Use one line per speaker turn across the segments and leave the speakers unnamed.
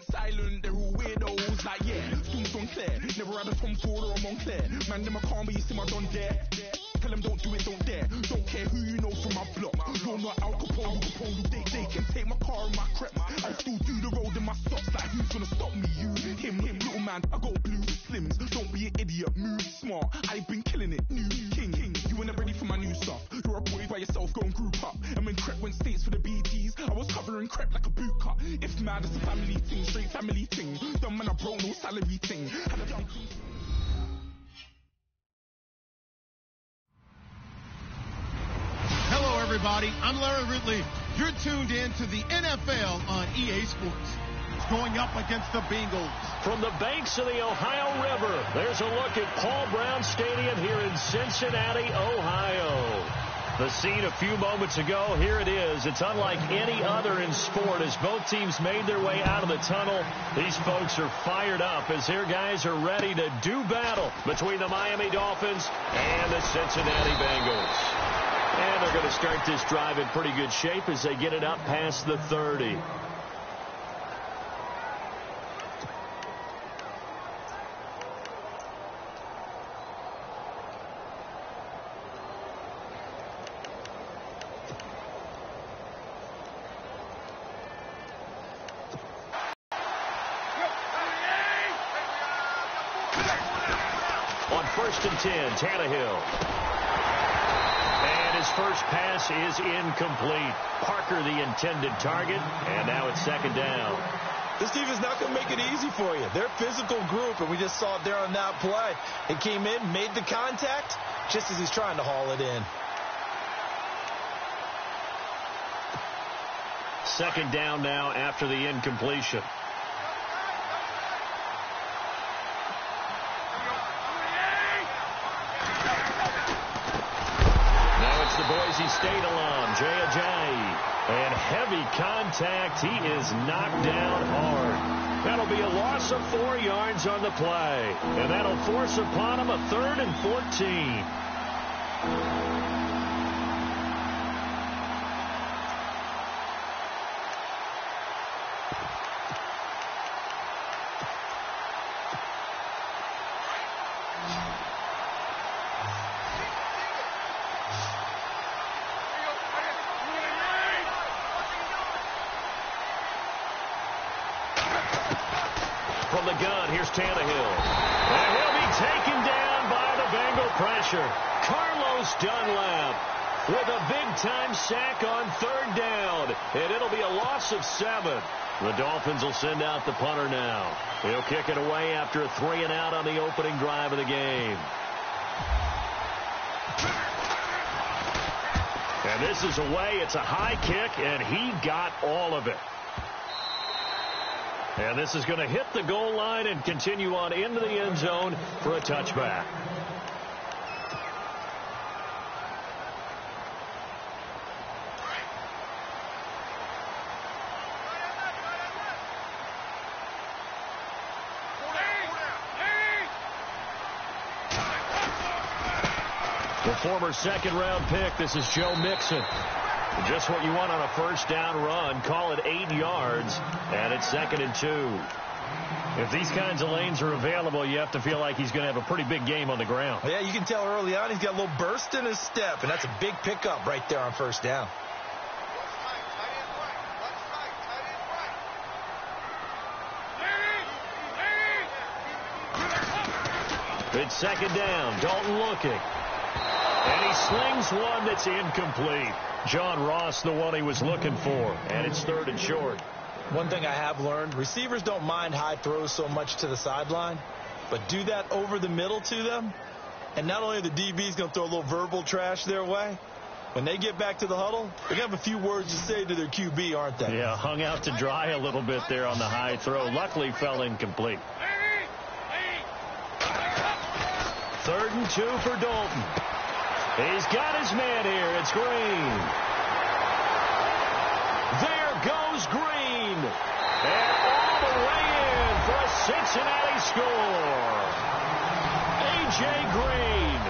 went silent, they're all weirdos. Like, yeah, Storm's on clear. Never had a Tom Ford or a Montclair. Man, them I can't be, you see my done there. Tell them don't do it, don't dare. Don't care who you know from my block. You're not Al Capone, they can take my car and my crepe. I still do the road in my socks. Like, who's gonna stop me? You, him, little man. I got blue slims. Don't be an idiot, move smart. I've been killing it, new king. You were never ready for my new stuff. You're a boy by yourself, go and group up. And when Crep went states for the BTs, I was covering Crep like a boot cut. If mad, it's a family thing, straight family thing. Dumb man, I broke no salary thing. Had a dumb.
Hello, everybody. I'm Larry Ridley. You're tuned in to the NFL on EA Sports. It's going up against the Bengals.
From the banks of the Ohio River, there's a look at Paul Brown Stadium here in Cincinnati, Ohio. The scene a few moments ago, here it is. It's unlike any other in sport as both teams made their way out of the tunnel. These folks are fired up as their guys are ready to do battle between the Miami Dolphins and the Cincinnati Bengals. And they're going to start this drive in pretty good shape as they get it up past the 30. On 1st and 10, Tannehill. His first pass is incomplete. Parker the intended target, and now it's 2nd down.
This defense not going to make it easy for you. They're a physical group, and we just saw it there on that play. It came in, made the contact, just as he's trying to haul it in.
2nd down now after the incompletion. The Boise State alum, Jay Ajayi. And heavy contact. He is knocked down hard. That'll be a loss of 4 yards on the play. And that'll force upon him a 3rd and 14. From the gun, here's Tannehill. And he'll be taken down by the Bengal pressure. Carlos Dunlap with a big-time sack on 3rd down. And it'll be a loss of 7. The Dolphins will send out the punter now. He'll kick it away after a 3-and-out on the opening drive of the game. And this is away. It's a high kick, and he got all of it. And this is going to hit the goal line and continue on into the end zone for a touchback. The former 2nd-round pick, this is Joe Mixon. Just what you want on a 1st down run. Call it 8 yards, and it's 2nd and 2. If these kinds of lanes are available, you have to feel like he's going to have a pretty big game on the ground.
Yeah, you can tell early on he's got a little burst in his step, and that's a big pickup right there on 1st down.
It's 2nd down. Dalton looking. And he slings one that's incomplete. John Ross, the one he was looking for. And it's 3rd and short.
One thing I have learned, receivers don't mind high throws so much to the sideline, but do that over the middle to them, and not only are the DBs going to throw a little verbal trash their way, when they get back to the huddle, they're going to have a few words to say to their QB, aren't they?
Yeah, hung out to dry a little bit there on the high throw. Luckily, fell incomplete. 3rd and 2 for Dalton. He's got his man here. It's Green. There goes Green. And all the way in for a Cincinnati score. A.J. Green,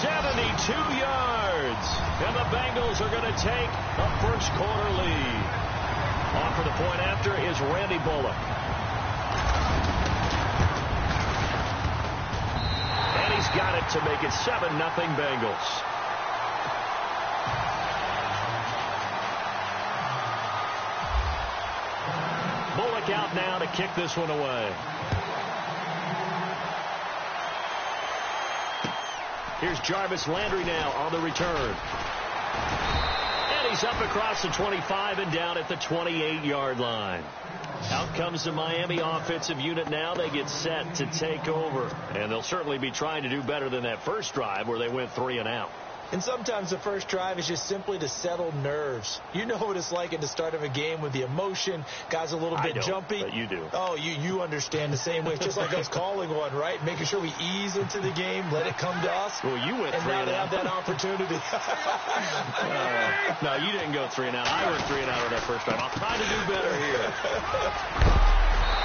72 yards. And the Bengals are going to take a 1st quarter lead. On for the point after is Randy Bullock. it to make it 7-0 Bengals. Bullock out now to kick this one away. Here's Jarvis Landry now on the return. And he's up across the 25 and down at the 28-yard line. Out comes the Miami offensive unit now. They get set to take over. And they'll certainly be trying to do better than that first drive where they went 3 and out.
And sometimes the first drive is just simply to settle nerves. You know what it's like at the start of a game with the emotion. Guys a little bit jumpy.
But you do.
Oh, you understand the same way. It's just like us calling one, right? Making sure we ease into the game, let it come to us.
Well, you went 3 and out.
And now they have that opportunity.
No, you didn't go 3 and out. I went 3 and out on that first drive. I'll try to do better here.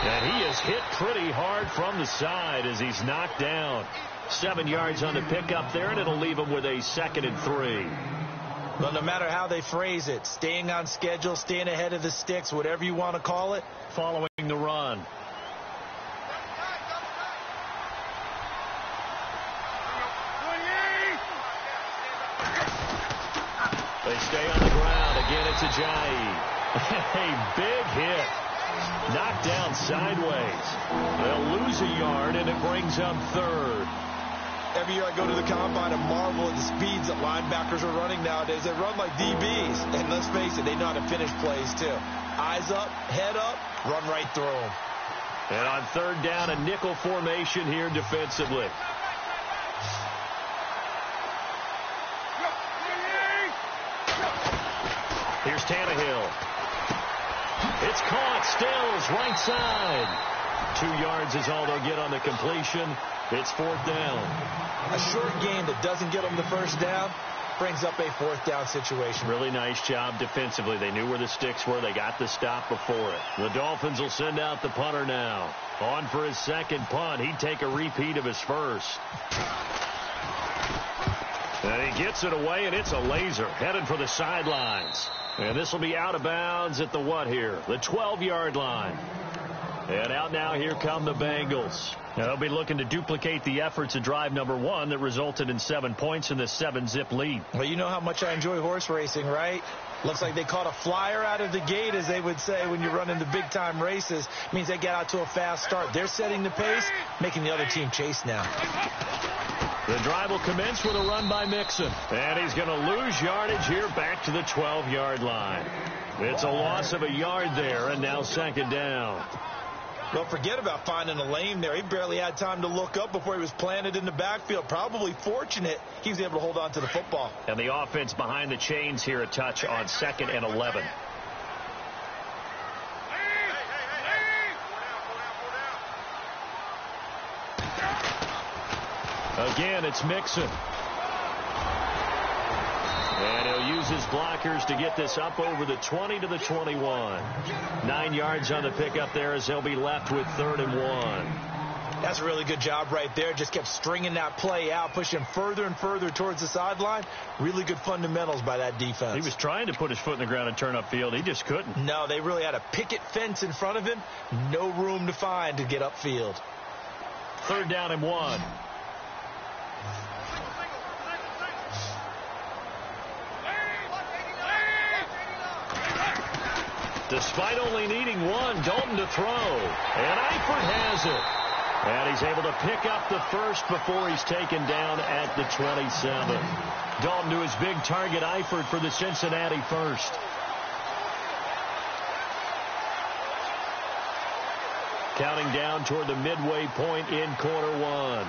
And he is hit pretty hard from the side as he's knocked down. 7 yards on the pickup there, and it'll leave him with a 2nd and 3.
Well, no matter how they phrase it, staying on schedule, staying ahead of the sticks, whatever you want to call it.
Following the run. They stay on the ground. Again, it's Ajayi. A big hit. Knocked down sideways. They'll lose a yard, and it brings up 3rd.
Every year I go to the combine and marvel at the speeds that linebackers are running nowadays. They run like DBs. And let's face it, they know how to finish plays, too. Eyes up, head up, run right through them.
And on 3rd down, a nickel formation here defensively. Here's Tannehill. It's caught. Stills right side. 2 yards is all they'll get on the completion. It's 4th down.
A short game that doesn't get them the first down brings up a 4th down situation.
Really nice job defensively. They knew where the sticks were. They got the stop before it. The Dolphins will send out the punter now. On for his 2nd punt. He'd take a repeat of his first. And he gets it away, and it's a laser headed for the sidelines. And this will be out of bounds at the what here? The 12-yard line. And out now, here come the Bengals. Now, they'll be looking to duplicate the efforts of drive number 1 that resulted in 7 points in the 7-zip lead.
Well, you know how much I enjoy horse racing, right? Looks like they caught a flyer out of the gate, as they would say when you run into big-time races. It means they get out to a fast start. They're setting the pace, making the other team chase now.
The drive will commence with a run by Mixon. And he's going to lose yardage here back to the 12-yard line. It's a loss of a yard there, and now 2nd down.
Well, forget about finding a lane there. He barely had time to look up before he was planted in the backfield. Probably fortunate he was able to hold on to the football.
And the offense behind the chains here, a touch on 2nd and 11. Again, it's Mixon. And he'll use his blockers to get this up over the 20 to the 21. 9 yards on the pickup there as they'll be left with 3rd and 1.
That's a really good job right there. Just kept stringing that play out, pushing further and further towards the sideline. Really good fundamentals by that defense.
He was trying to put his foot in the ground and turn upfield. He just couldn't.
No, they really had a picket fence in front of him. No room to find to get upfield.
3rd down and 1. Despite only needing 1, Dalton to throw. And Eifert has it. And he's able to pick up the first before he's taken down at the 27. Dalton to his big target, Eifert, for the Cincinnati first. Counting down toward the midway point in quarter 1.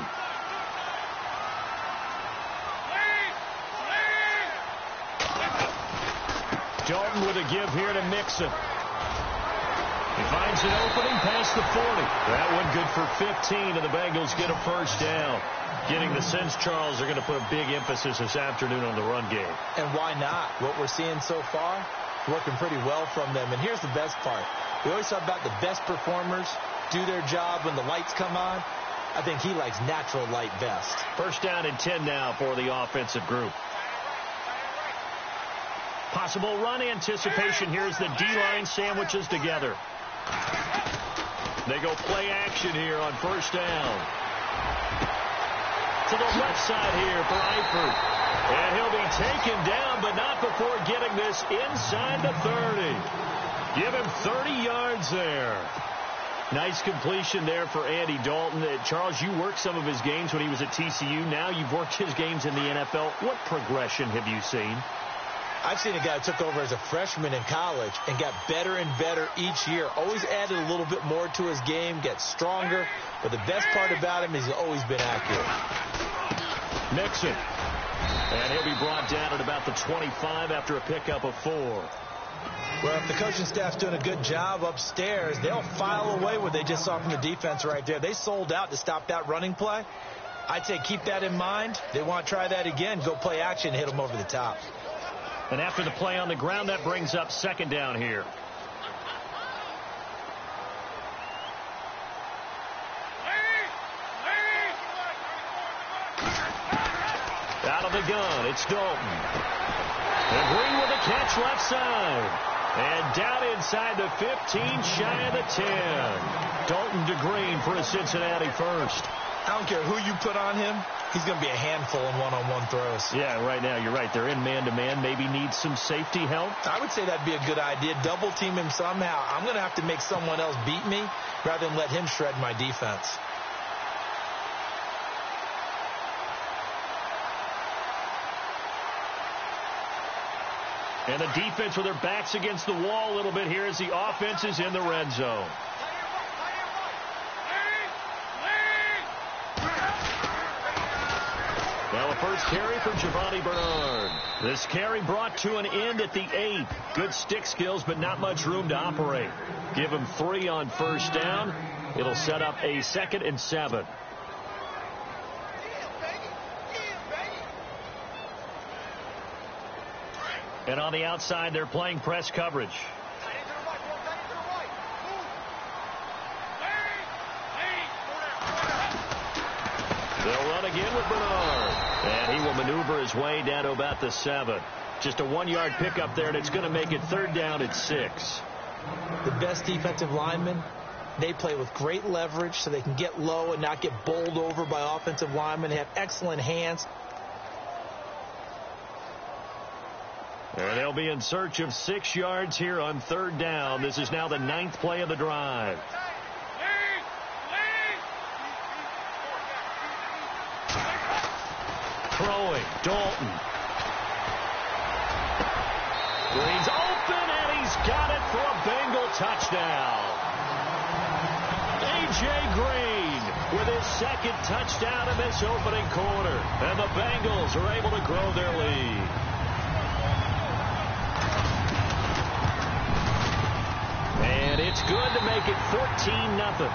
Dalton with a give here to Mixon. He finds an opening past the 40. That one good for 15, and the Bengals get a first down. Getting the sense, Charles, they're going to put a big emphasis this afternoon on the run game.
And why not? What we're seeing so far, working pretty well from them. And here's the best part. We always talk about the best performers do their job when the lights come on. I think he likes natural light best.
First down and 10 now for the offensive group. Possible run anticipation. Here's the D-line sandwiches together. They go play action here on first down. to the left side here for Eifert. And he'll be taken down, but not before getting this inside the 30. Give him 30 yards there. Nice completion there for Andy Dalton. Charles, you worked some of his games when he was at TCU. Now you've worked his games in the NFL. What progression have you seen?
I've seen a guy who took over as a freshman in college and got better and better each year. Always added a little bit more to his game, gets stronger. But the best part about him is he's always been accurate.
Mixon. And he'll be brought down at about the 25 after a pickup of 4.
Well, if the coaching staff's doing a good job upstairs, they'll file away what they just saw from the defense right there. They sold out to stop that running play. I'd say keep that in mind. They want to try that again, go play action, hit them over the top.
And after the play on the ground, that brings up second down here. Out of the gun, it's Dalton. And Green with a catch left side. And down inside the 15, shy of the 10. Dalton to Green for a Cincinnati first.
I don't care who you put on him. He's going to be a handful in one-on-one throws.
Yeah, right now, you're right. They're in man-to-man. Maybe needs some safety help.
I would say that'd be a good idea. Double team him somehow. I'm going to have to make someone else beat me rather than let him shred my defense.
And the defense with their backs against the wall a little bit here as the offense is in the red zone. Now a first carry for Giovanni Bernard. This carry brought to an end at the 8. Good stick skills, but not much room to operate. Give him 3 on first down. It'll set up a 2nd and 7. And on the outside, they're playing press coverage. They'll run again with Bernard. And he will maneuver his way down to about the 7. Just a 1-yard pickup there, and it's going to make it 3rd down at 6.
The best defensive linemen, they play with great leverage so they can get low and not get bowled over by offensive linemen. They have excellent hands.
And they'll be in search of 6 yards here on 3rd down. This is now the 9th play of the drive. Throwing, Dalton. Green's open, and he's got it for a Bengal touchdown. A.J. Green with his 2nd touchdown in this opening quarter. And the Bengals are able to grow their lead. And it's good to make it 14-0.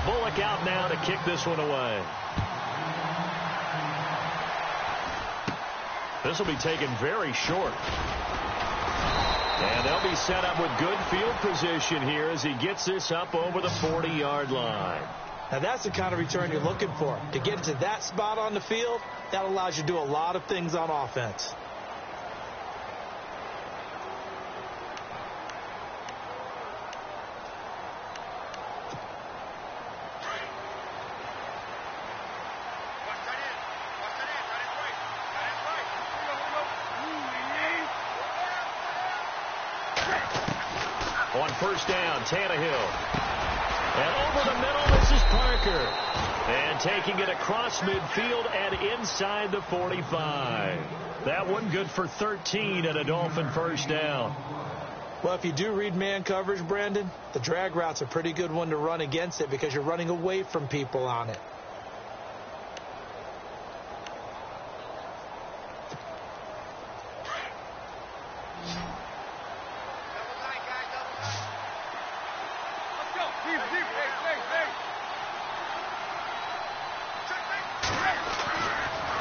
Bullock out now to kick this one away. This will be taken very short. And they'll be set up with good field position here as he gets this up over the 40-yard line.
Now, that's the kind of return you're looking for. To get to that spot on the field, that allows you to do a lot of things on offense.
On first down, Tannehill. And over the middle, this is Parker. And taking it across midfield and inside the 45. That one good for 13 and a Dolphin first down.
Well, if you do read man coverage, Brandon, the drag route's a pretty good one to run against it because you're running away from people on it.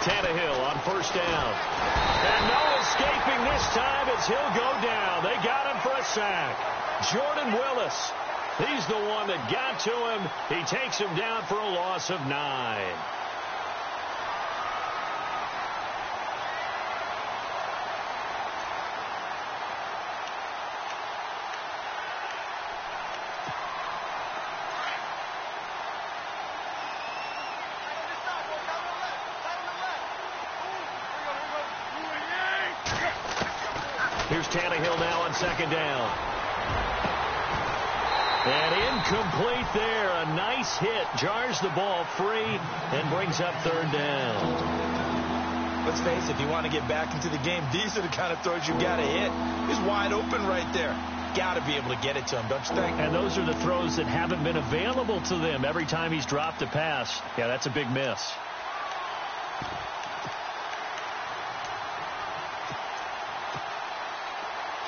Tannehill on first down. And no escaping this time as he'll go down. They got him for a sack. Jordan Willis. He's the one that got to him. He takes him down for a loss of 9. Here's Tannehill now on second down. And incomplete there. A nice hit. Jars the ball free and brings up third down.
Let's face it, if you want to get back into the game, these are the kind of throws you got to hit. He's wide open right there. Got to be able to get it to him, don't you think?
And those are the throws that haven't been available to them every time he's dropped a pass. Yeah, that's a big miss.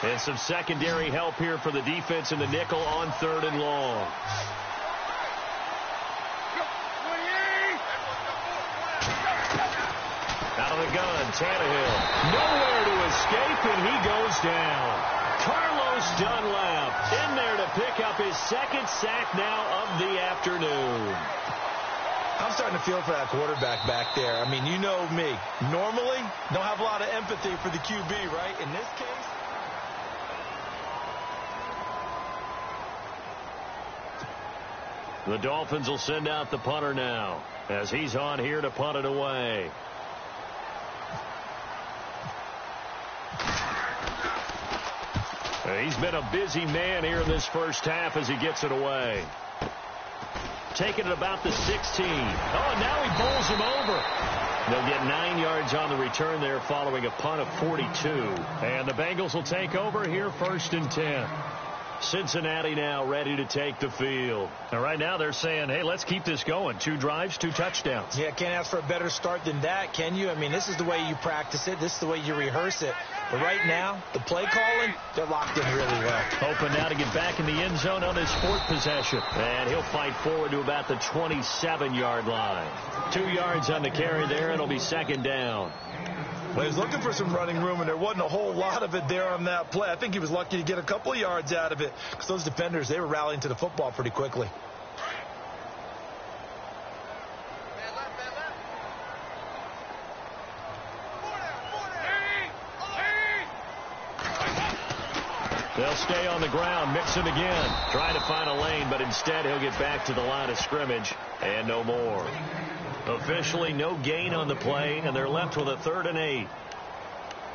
And some secondary help here for the defense in the nickel on third and long. Out of the gun, Tannehill. Nowhere to escape, and he goes down. Carlos Dunlap in there to pick up his second sack now of the afternoon.
I'm starting to feel for that quarterback back there. I mean, you know me. Normally, don't have a lot of empathy for the QB, right? In this case,
the Dolphins will send out the punter now as he's on here to punt it away. He's been a busy man here in this first half as he gets it away. Taking it about the 16. Oh, and now he bowls him over. They'll get 9 yards on the return there following a punt of 42. And the Bengals will take over here first and 10. Cincinnati now ready to take the field. And right now they're saying, hey, let's keep this going. 2 drives, 2 touchdowns.
Yeah, can't ask for a better start than that, can you? I mean, this is the way you practice it. This is the way you rehearse it. But right now, the play calling, they're locked in really well.
Hoping now to get back in the end zone on his 4th possession. And he'll fight forward to about the 27-yard line. 2 yards on the carry there, and it'll be second down.
Well, he was looking for some running room, and there wasn't a whole lot of it there on that play. I think he was lucky to get a couple of yards out of it because those defenders, they were rallying to the football pretty quickly.
They'll stay on the ground, mix it again, trying to find a lane, but instead he'll get back to the line of scrimmage and no more. Officially no gain on the play, and they're left with a 3rd and 8.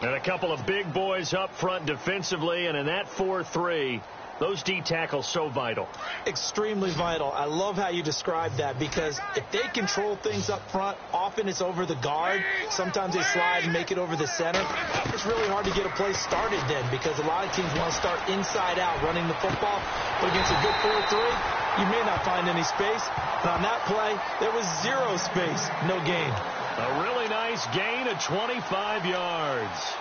And a couple of big boys up front defensively, and in that 4-3, those D tackles so vital.
Extremely vital. I love how you describe that because if they control things up front, often it's over the guard. Sometimes they slide and make it over the center. It's really hard to get a play started then because a lot of teams want to start inside out running the football. But against a good 4-3, you may not find any space. And on that play, there was 0 space, no gain.
A really nice gain of 25 yards.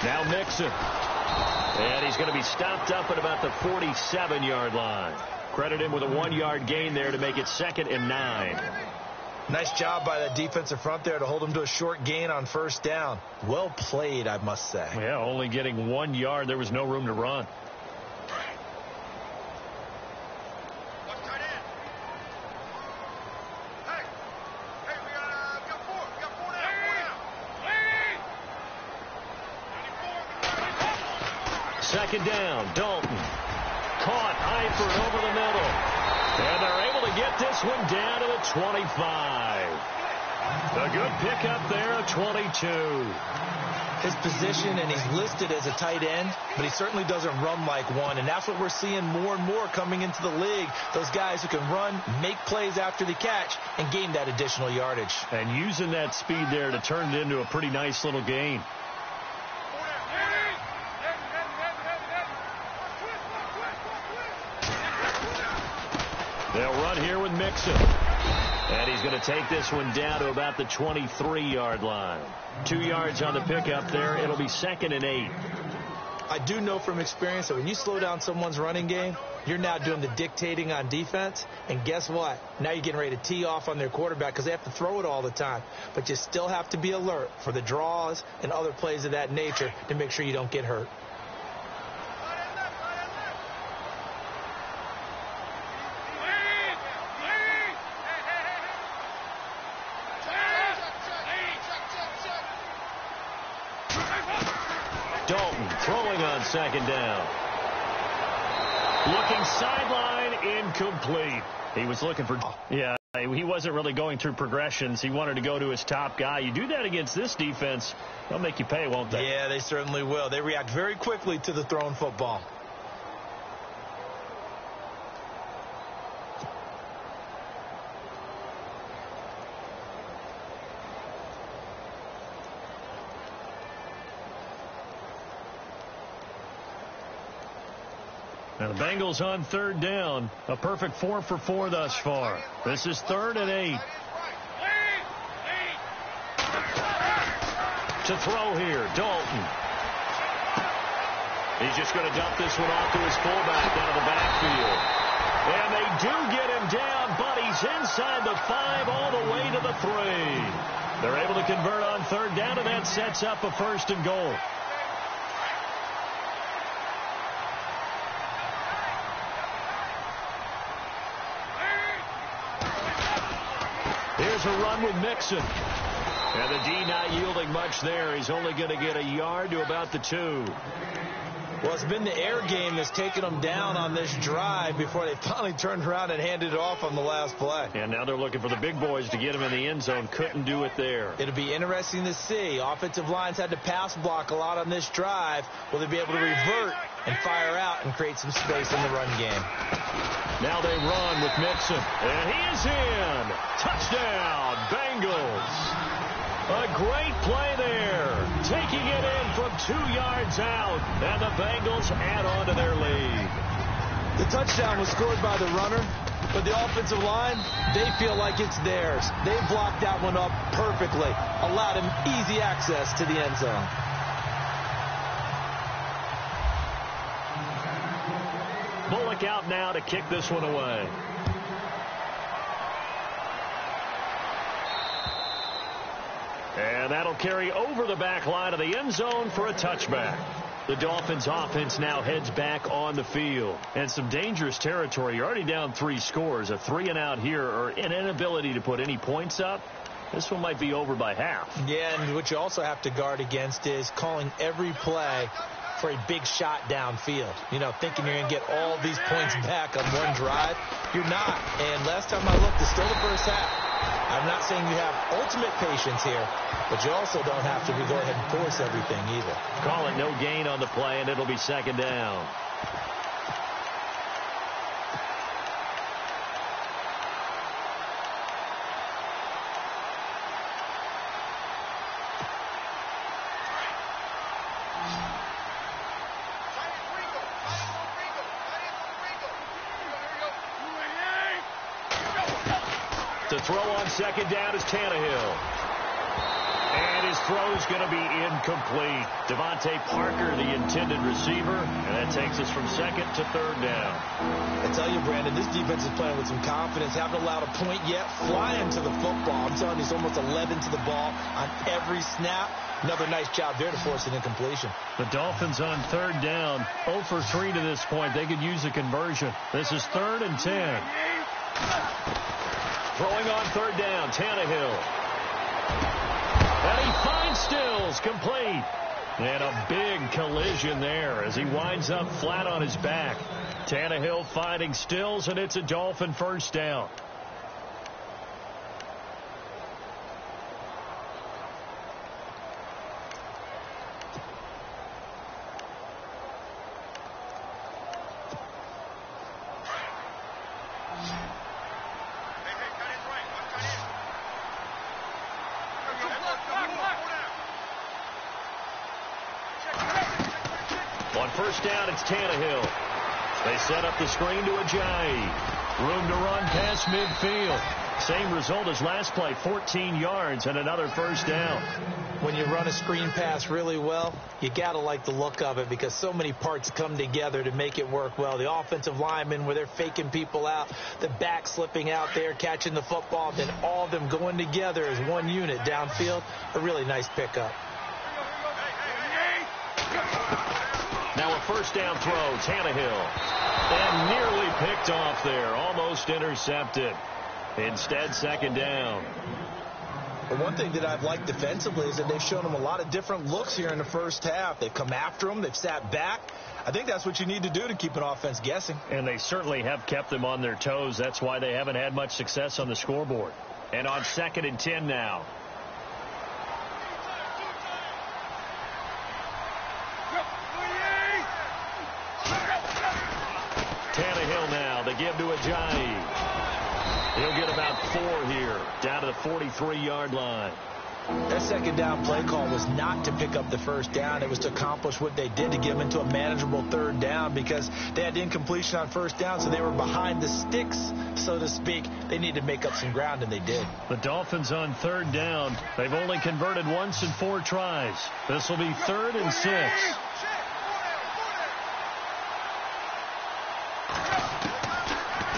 Now Mixon. And he's going to be stopped up at about the 47-yard line. Credit him with a 1-yard gain there to make it 2nd and 9.
Nice job by that defensive front there to hold him to a short gain on first down. Well played, I must say.
Yeah, only getting 1 yard. There was no room to run. Second down, Dalton. Caught Eifert over the middle. And they're able to get this one down to the 25. A good pickup there, a 22.
His position, and he's listed as a tight end, but he certainly doesn't run like one. And that's what we're seeing more and more coming into the league. Those guys who can run, make plays after the catch, and gain that additional yardage.
And using that speed there to turn it into a pretty nice little gain. They'll run here with Mixon. And he's going to take this one down to about the 23-yard line. 2 yards on the pickup there. It'll be 2nd and 8.
I do know from experience that when you slow down someone's running game, you're now doing the dictating on defense. And guess what? Now you're getting ready to tee off on their quarterback because they have to throw it all the time. But you still have to be alert for the draws and other plays of that nature to make sure you don't get hurt.
Throwing on second down. Looking sideline, incomplete. He was looking for... Yeah, he wasn't really going through progressions. He wanted to go to his top guy. You do that against this defense, they'll make you pay, won't they?
Yeah, they certainly will. They react very quickly to the thrown football.
Now the Bengals on third down. A perfect 4 for 4 thus far. This is 3rd and 8. To throw here, Dalton. He's just going to dump this one off to his fullback out of the backfield. And they do get him down, but he's inside the 5 all the way to the 3. They're able to convert on third down, and that sets up a 1st and goal. Here's a run with Mixon. And the D not yielding much there. He's only going to get a yard to about the 2.
Well, it's been the air game that's taken them down on this drive before they finally turned around and handed it off on the last play.
And now they're looking for the big boys to get him in the end zone. Couldn't do it there.
It'll be interesting to see. Offensive lines had to pass block a lot on this drive. Will they be able to revert and fire out and create some space in the run game?
Now they run with Mixon. And he is in. Touchdown, Bengals. A great play there. Taking it in from 2 yards out. And the Bengals add on to their lead.
The touchdown was scored by the runner, but the offensive line, they feel like it's theirs. They blocked that one up perfectly. Allowed him easy access to the end zone.
Bullock out now to kick this one away. And that'll carry over the back line of the end zone for a touchback. The Dolphins offense now heads back on the field. And some dangerous territory. You're already down 3 scores. A 3-and-out here, or an inability to put any points up. This one might be over by half.
Yeah, and what you also have to guard against is calling every play for a big shot downfield. You know, thinking you're going to get all these points back on one drive. You're not. And last time I looked, it's still the first half. I'm not saying you have ultimate patience here, but you also don't have to go ahead and force everything either.
Call it no gain on the play, and it'll be 2nd down. To throw on 2nd down is Tannehill. And his throw is going to be incomplete. Devontae Parker, the intended receiver, and that takes us from 2nd to 3rd down.
I tell you, Brandon, this defense is playing with some confidence. Haven't allowed a point yet. Flying to the football. I'm telling you, it's almost 11 to the ball on every snap. Another nice job there to force an incompletion.
The Dolphins on 3rd down, 0 for 3 to this point. They could use a conversion. This is 3rd and 10. Throwing on 3rd down, Tannehill. And he finds Stills, complete. And a big collision there as he winds up flat on his back. Tannehill finding Stills, and it's a Dolphin 1st down. On 1st down, it's Tannehill. They set up the screen to Ajayi. Room to run past midfield. Same result as last play, 14 yards and another 1st down.
When you run a screen pass really well, you got to like the look of it because so many parts come together to make it work well. The offensive linemen, where they're faking people out, the back slipping out there, catching the football, then all of them going together as one unit downfield. A really nice pickup.
Now a 1st down throw, Tannehill. And nearly picked off there, almost intercepted. Instead, 2nd down.
But one thing that I've liked defensively is that they've shown them a lot of different looks here in the first half. They've come after them. They've sat back. I think that's what you need to do to keep an offense guessing.
And they certainly have kept them on their toes. That's why they haven't had much success on the scoreboard. And on 2nd and 10 now. Tannehill now. They give to Ajayi. He'll get about 4 here, down to the 43-yard line.
That second down play call was not to pick up the first down. It was to accomplish what they did, to get them into a manageable 3rd down, because they had incompletion on 1st down, so they were behind the sticks, so to speak. They needed to make up some ground, and they did.
The Dolphins on 3rd down. They've only converted once in 4 tries. This will be 3rd and 6.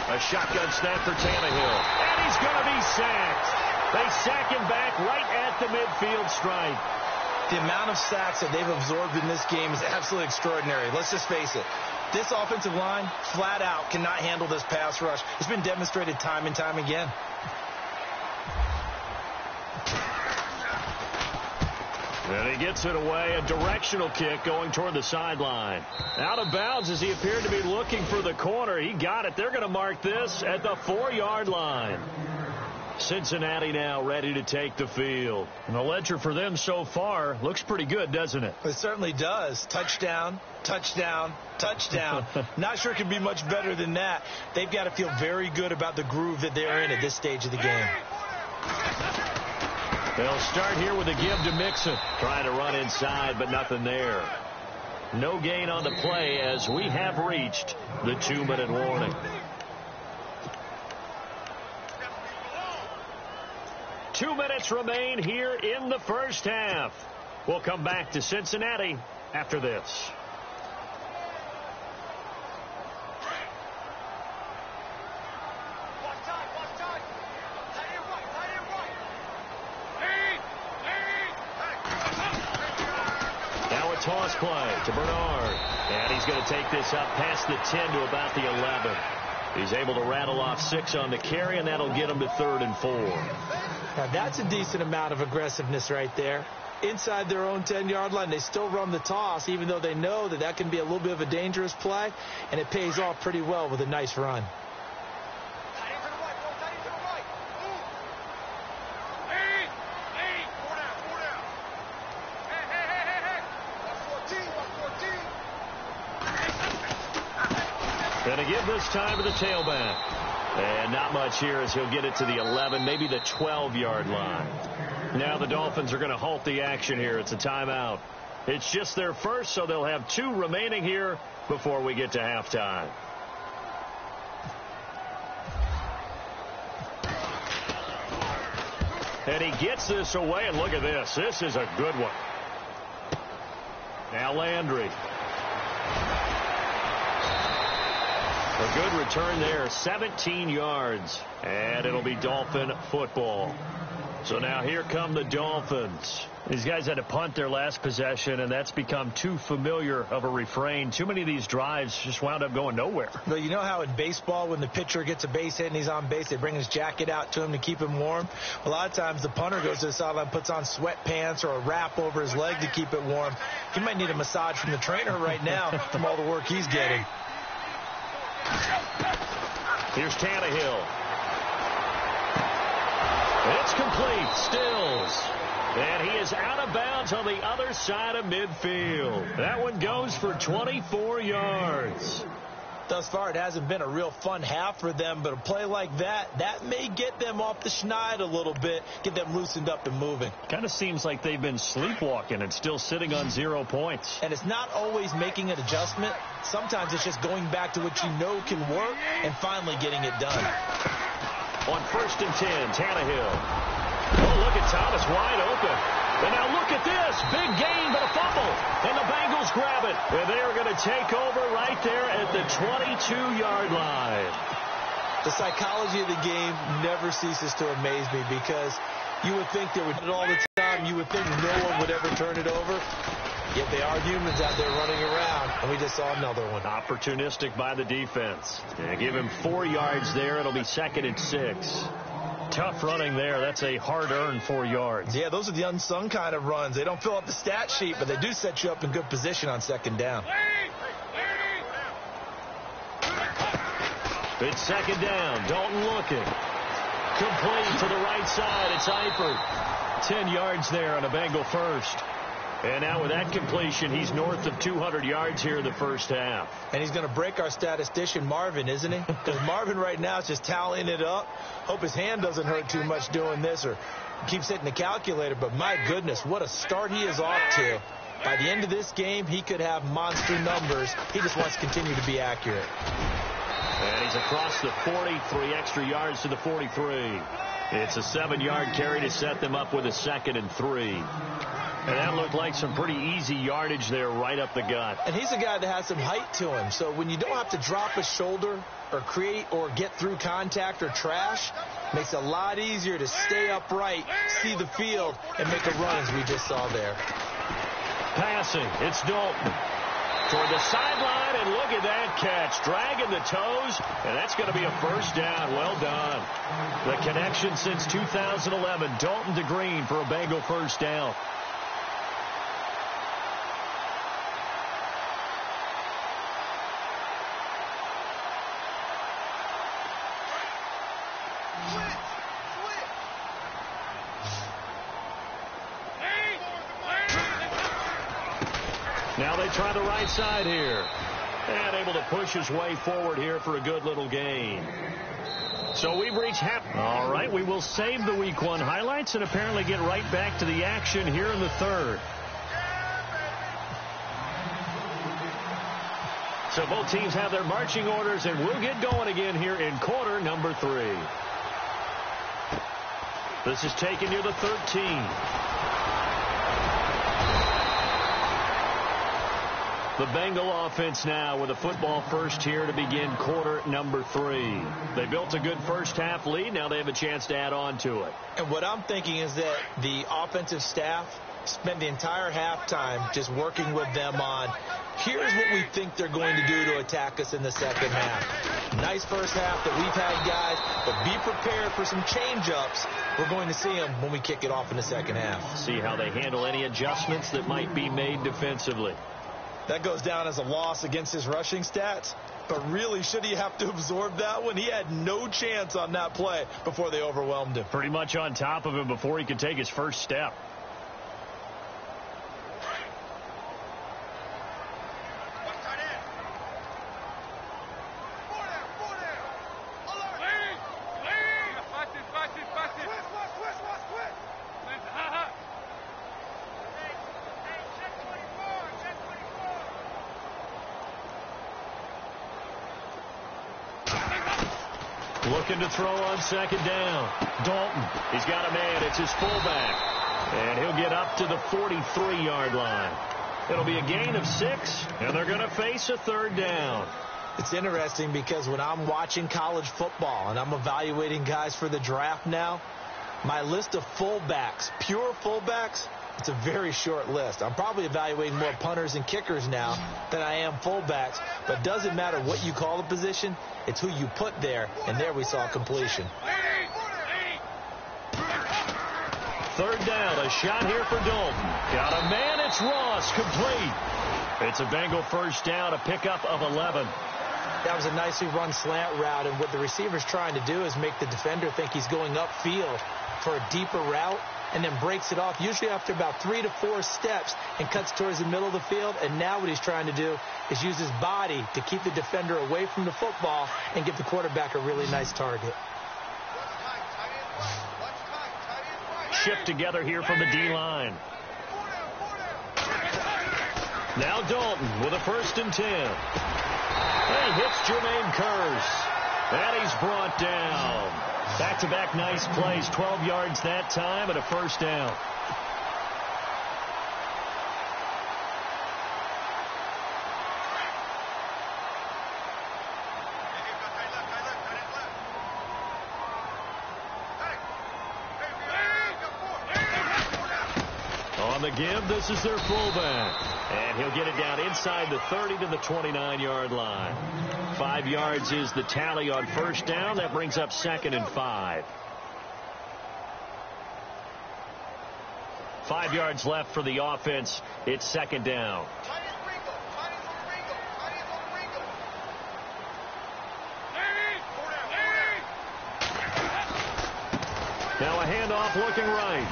A shotgun snap for Tannehill. And he's going to be sacked. They sack him back right at the midfield stripe.
The amount of sacks that they've absorbed in this game is absolutely extraordinary. Let's just face it. This offensive line, flat out, cannot handle this pass rush. It's been demonstrated time and time again.
And he gets it away, a directional kick going toward the sideline. Out of bounds as he appeared to be looking for the corner. He got it. They're going to mark this at the 4-yard line. Cincinnati now ready to take the field. And the ledger for them so far looks pretty good, doesn't it?
It certainly does. Touchdown, touchdown, touchdown. Not sure it could be much better than that. They've got to feel very good about the groove that they're in at this stage of the game.
They'll start here with a give to Mixon. Trying to run inside, but nothing there. No gain on the play as we have reached the 2-minute warning. 2 minutes remain here in the first half. We'll come back to Cincinnati after this. Toss play to Bernard. And he's going to take this up past the 10 to about the 11. He's able to rattle off 6 on the carry, and that'll get him to 3rd and 4.
Now, that's a decent amount of aggressiveness right there. Inside their own 10-yard line, they still run the toss, even though they know that that can be a little bit of a dangerous play, and it pays off pretty well with a nice run.
Going to give this time to the tailback. And not much here as he'll get it to the 11, maybe the 12-yard line. Now the Dolphins are going to halt the action here. It's a timeout. It's just their first, so they'll have 2 remaining here before we get to halftime. And he gets this away, and look at this. This is a good one. Now Landry. A good return there, 17 yards, and it'll be Dolphin football. So now here come the Dolphins. These guys had to punt their last possession, and that's become too familiar of a refrain. Too many of these drives just wound up going nowhere.
Well, you know how in baseball, when the pitcher gets a base hit and he's on base, they bring his jacket out to him to keep him warm? A lot of times the punter goes to the sideline, puts on sweatpants or a wrap over his leg to keep it warm. He might need a massage from the trainer right now from all the work he's getting.
Here's Tannehill. It's complete. Stills. And he is out of bounds on the other side of midfield. That one goes for 24 yards.
Thus far, it hasn't been a real fun half for them, but a play like that may get them off the schneid a little bit, get them loosened up and moving.
Kind of seems like they've been sleepwalking and still sitting on 0 points.
And it's not always making an adjustment. Sometimes it's just going back to what you know can work and finally getting it done.
On 1st and 10, Tannehill. Oh, look at Thomas wide open. And now look at this. Big gain, but a fumble. And the Bengals grab it. And they are going to take over right there at the 22-yard line.
The psychology of the game never ceases to amaze me because you would think they would do it all the time. You would think no one would ever turn it over. Yet they are humans out there running around, and we just saw another one.
Opportunistic by the defense. And give him 4 yards there. It'll be 2nd and 6. Tough running there. That's a hard-earned 4 yards.
Yeah, those are the unsung kind of runs. They don't fill out the stat sheet, but they do set you up in good position on second down.
It's second down. Dalton looking. Complete to the right side. It's Eifert. 10 yards there on a Bengal first. And now with that completion, he's north of 200 yards here in the first half.
And he's going to break our statistician, Marvin, isn't he? Because Marvin right now is just tallying it up. Hope his hand doesn't hurt too much doing this or keeps hitting the calculator. But my goodness, what a start he is off to. By the end of this game, he could have monster numbers. He just wants to continue to be accurate.
And he's across the 40, 3 extra yards to the 43. It's a 7-yard carry to set them up with a 2nd and 3. And that looked like some pretty easy yardage there right up the gut.
And he's a guy that has some height to him. So when you don't have to drop a shoulder or create or get through contact or trash, makes it a lot easier to stay upright, see the field, and make a run as we just saw there.
Passing. It's Dalton. Toward the sideline, and look at that catch. Dragging the toes, and that's going to be a first down. Well done. The connection since 2011. Dalton to Green for a Bengal first down. Now they try the right side here. And able to push his way forward here for a good little gain. So we've reached half. All right, we will save the Week 1 highlights and apparently get right back to the action here in the third. So both teams have their marching orders, and we'll get going again here in quarter number 3. This is taken near the 13. The Bengal offense now with a football first here to begin quarter number 3. They built a good first half lead. Now they have a chance to add on to it.
And what I'm thinking is that the offensive staff spent the entire halftime just working with them on, here's what we think they're going to do to attack us in the second half. Nice first half that we've had, guys, but be prepared for some change-ups. We're going to see them when we kick it off in the second half.
See how they handle any adjustments that might be made defensively.
That goes down as a loss against his rushing stats. But really, should he have to absorb that one? He had no chance on that play before they overwhelmed him.
Pretty much on top of him before he could take his first step. Looking to throw on second down. Dalton, he's got a man. It's his fullback. And he'll get up to the 43-yard line. It'll be a gain of 6, and they're going to face a third down.
It's interesting because when I'm watching college football and I'm evaluating guys for the draft now, my list of fullbacks, pure fullbacks, it's a very short list. I'm probably evaluating more punters and kickers now than I am fullbacks. But it doesn't matter what you call the position. It's who you put there. And there we saw completion.
Third down. A shot here for Dalton. Got a man. It's Ross. Complete. It's a Bengal first down. A pickup of 11.
That was a nicely run slant route. And what the receiver's trying to do is make the defender think he's going upfield for a deeper route, and then breaks it off, usually after about 3 to 4 steps, and cuts towards the middle of the field. And now what he's trying to do is use his body to keep the defender away from the football and give the quarterback a really nice target.
Shift together here from the D-line. Now Dalton with a 1st and 10. And he hits Jermaine Kearse. And he's brought down. Back-to-back nice plays, 12 yards that time, and a first down. On the give, this is their fullback. And he'll get it down inside the 30 to the 29-yard line. 5 yards is the tally on first down. That brings up 2nd and 5. 5 yards left for the offense. It's second down. Now a handoff looking right.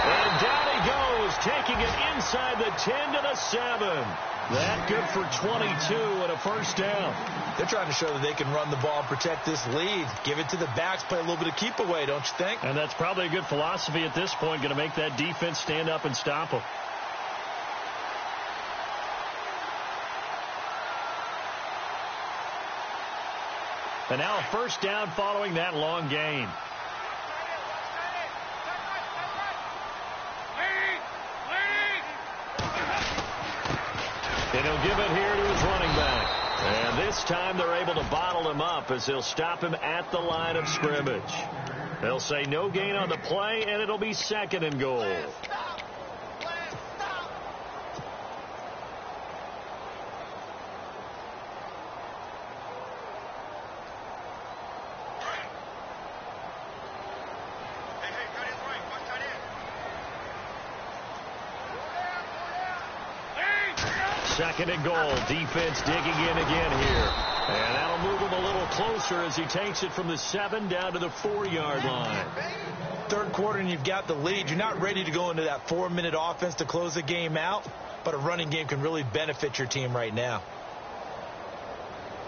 And down he goes, taking it inside the 10 to the 7. That good for 22 and a first down.
They're trying to show that they can run the ball and protect this lead. Give it to the backs, play a little bit of keep away, don't you think?
And that's probably a good philosophy at this point, going to make that defense stand up and stop them. And now a first down following that long gain. And he'll give it here to his running back. And this time they're able to bottle him up as they'll stop him at the line of scrimmage. They'll say no gain on the play, and it'll be second and goal. Second and goal. Defense digging in again here. And that'll move him a little closer as he takes it from the 7 down to the 4-yard line.
Third quarter and you've got the lead. You're not ready to go into that 4-minute offense to close the game out, but a running game can really benefit your team right now.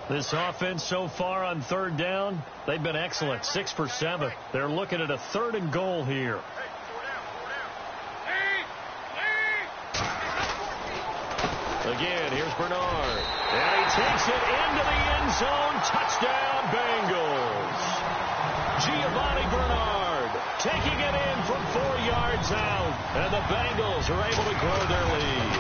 This offense so far on third down, they've been excellent. 6 for 7. They're looking at a third and goal here. Again, here's Bernard. And he takes it into the end zone. Touchdown, Bengals. Giovanni Bernard taking it in from 4 yards out. And the Bengals are able to grow their lead.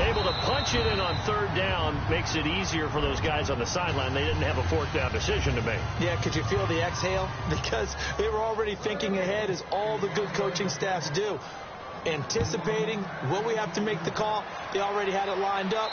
Able to punch it in on third down makes it easier for those guys on the sideline. They didn't have a fourth down decision to make.
Yeah, could you feel the exhale? Because they were already thinking ahead, as all the good coaching staffs do. Anticipating when we have to make the call. They already had it lined up.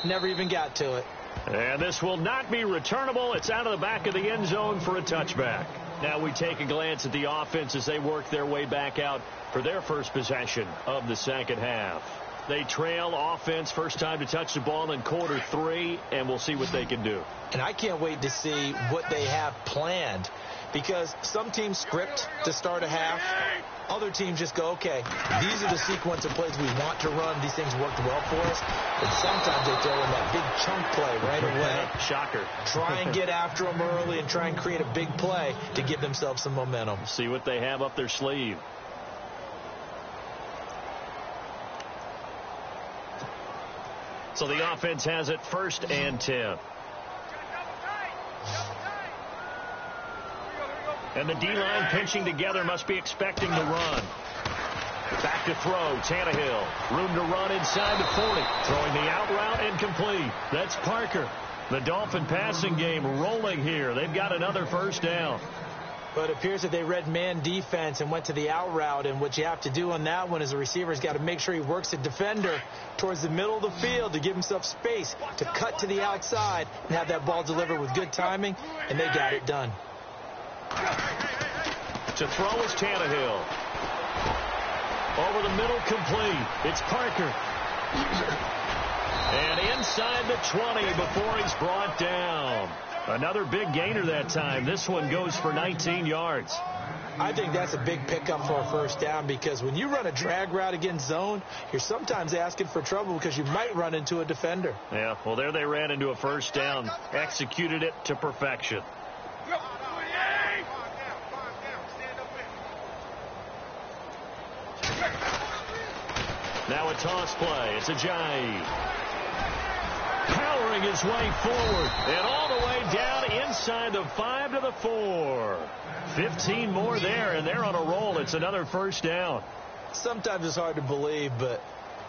Never even got to it.
And this will not be returnable. It's out of the back of the end zone for a touchback. Now we take a glance at the offense as they work their way back out for their first possession of the second half. They trail offense, first time to touch the ball in quarter 3, and we'll see what they can do.
And I can't wait to see what they have planned, because some teams script to start a half. Other teams just go, okay, these are the sequence of plays we want to run. These things worked well for us. But sometimes they throw in that big chunk play right away.
Shocker.
Try and get after them early and try and create a big play to give themselves some momentum.
See what they have up their sleeve. So the offense has it first and 10. And the D-line pinching together, must be expecting to run. Back to throw, Tannehill. Room to run inside the 40. Throwing the out route incomplete. That's Parker. The Dolphin passing game rolling here. They've got another first down.
But it appears that they read man defense and went to the out route. And what you have to do on that one is the receiver's got to make sure he works the defender towards the middle of the field to give himself space to cut to the outside and have that ball delivered with good timing. And they got it done.
To throw is Tannehill. Over the middle, complete. It's Parker. And inside the 20 before he's brought down. Another big gainer that time. This one goes for 19 yards.
I think that's a big pickup for a first down, because when you run a drag route against zone, you're sometimes asking for trouble because you might run into a defender.
Yeah, well, there they ran into a first down. Executed it to perfection. Now a toss play. It's Ajayi. Powering his way forward and all the way down inside the 5 to the 4. 15 more there, and they're on a roll. It's another first down.
Sometimes it's hard to believe, but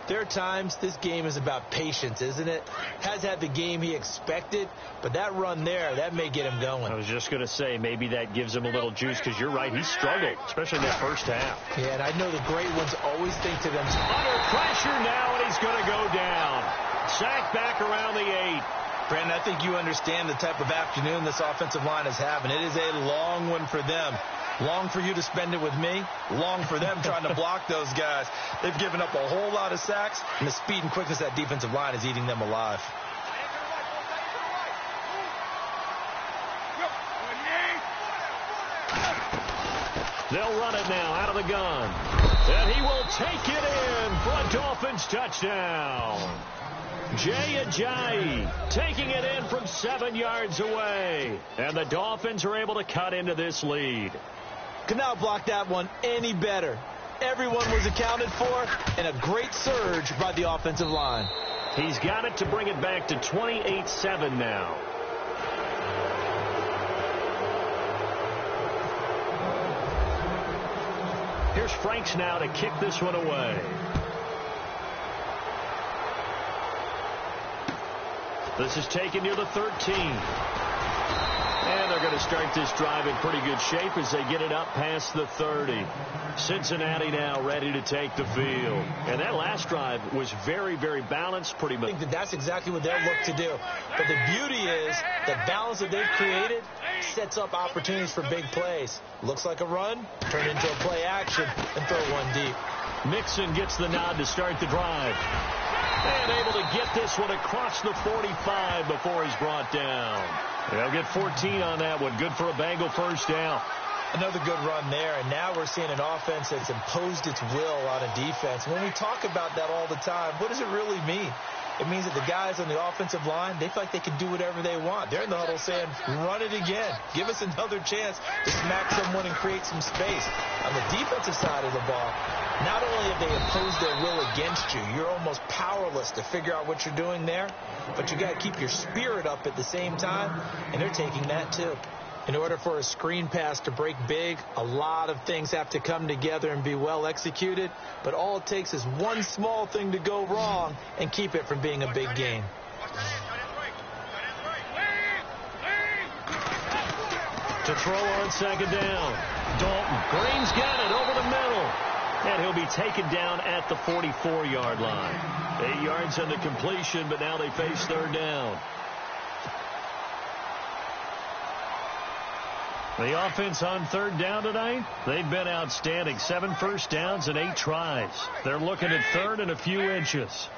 there are times this game is about patience, isn't it? Has had the game he expected, but that run there, that may get him going.
I was just going to say, maybe that gives him a little juice, because you're right, he struggled, especially in that first half.
Yeah, and I know the great ones always think to themselves,
under pressure now, and he's going to go down. Sacked back around the 8.
Brandon, I think you understand the type of afternoon this offensive line is having. It is a long one for them. Long for you to spend it with me. Long for them trying to block those guys. They've given up a whole lot of sacks, and the speed and quickness of that defensive line is eating them alive.
They'll run it now out of the gun. And he will take it in for a Dolphins touchdown. Jay Ajayi taking it in from 7 yards away. And the Dolphins are able to cut into this lead.
Could not block that one any better. Everyone was accounted for, and a great surge by the offensive line.
He's got it to bring it back to 28-7 now. Here's Franks now to kick this one away. This is taken near the 13. And they're going to start this drive in pretty good shape as they get it up past the 30. Cincinnati now ready to take the field. And that last drive was very, very balanced. Pretty much.
I think that's exactly what they'll look to do. But the beauty is the balance that they've created sets up opportunities for big plays. Looks like a run, turn into a play action, and throw one deep.
Mixon gets the nod to start the drive. And able to get this one across the 45 before he's brought down. They'll get 14 on that one. Good for a Bengal first down.
Another good run there, and now we're seeing an offense that's imposed its will on a defense. When we talk about that all the time, what does it really mean? It means that the guys on the offensive line, they feel like they can do whatever they want. They're in the huddle saying, run it again. Give us another chance to smack someone and create some space. On the defensive side of the ball, not only have they imposed their will against you, you're almost powerless to figure out what you're doing there, but you got to keep your spirit up at the same time, and they're taking that too. In order for a screen pass to break big, a lot of things have to come together and be well executed, but all it takes is one small thing to go wrong and keep it from being a big game.
To throw on second down. Dalton. Green's got it over the middle. And he'll be taken down at the 44-yard line. 8 yards on the completion, but now they face third down. The offense on third down tonight, they've been outstanding. 7 first downs and 8 tries. They're looking at third and a few inches.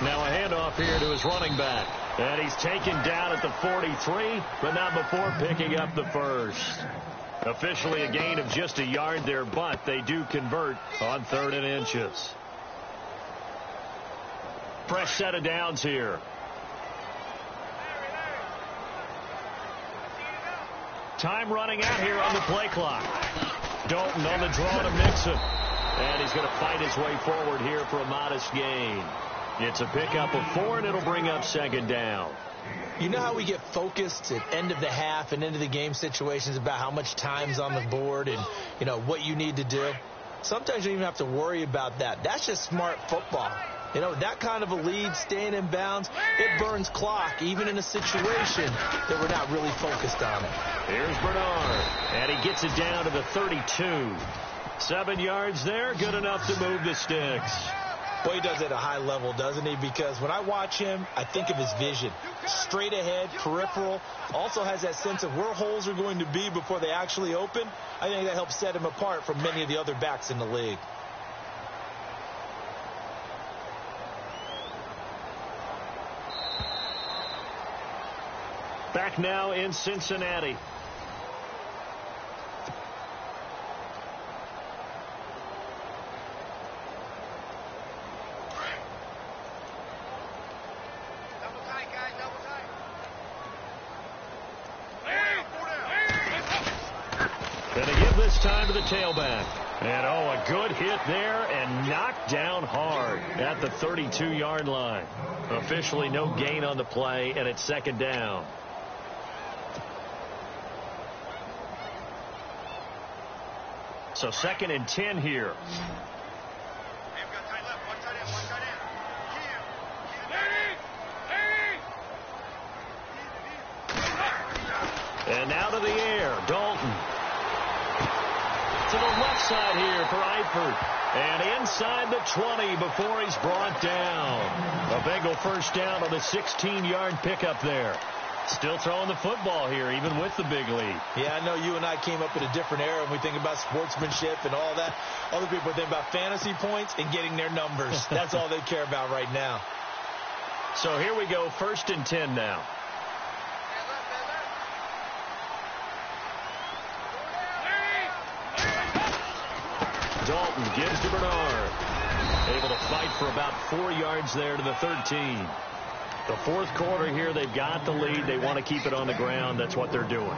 Now a handoff here to his running back. And he's taken down at the 43, but not before picking up the first. Officially a gain of just a yard there, but they do convert on third and inches. Fresh set of downs here. Time running out here on the play clock. Dalton on the draw to Mixon. And he's going to fight his way forward here for a modest gain. It's a pickup of 4, and it'll bring up second down.
You know how we get focused at end of the half and into the game situations about how much time's on the board and, you know, what you need to do? Sometimes you don't even have to worry about that. That's just smart football. You know, that kind of a lead, staying in bounds, it burns clock, even in a situation that we're not really focused on it.
Here's Bernard, and he gets it down to the 32. 7 yards there, good enough to move the sticks.
Boy, he does it at a high level, doesn't he? Because when I watch him, I think of his vision. Straight ahead, peripheral, also has that sense of where holes are going to be before they actually open. I think that helps set him apart from many of the other backs in the league.
Back now in Cincinnati. Going to give this time to the tailback. And, oh, a good hit there and knocked down hard at the 32-yard line. Officially no gain on the play, and it's second down. So second and 10 here. And now to the air, Dalton. To the left side here for Eifert. And inside the 20 before he's brought down. A Bengal first down on the 16-yard pickup there. Still throwing the football here, even with the big lead.
Yeah, I know you and I came up in a different era when we think about sportsmanship and all that. Other people think about fantasy points and getting their numbers. That's all they care about right now.
So here we go, 1st and 10 now. Dalton gives to Bernard. Able to fight for about 4 yards there to the 13. The 4th quarter here, they've got the lead. They want to keep it on the ground. That's what they're doing.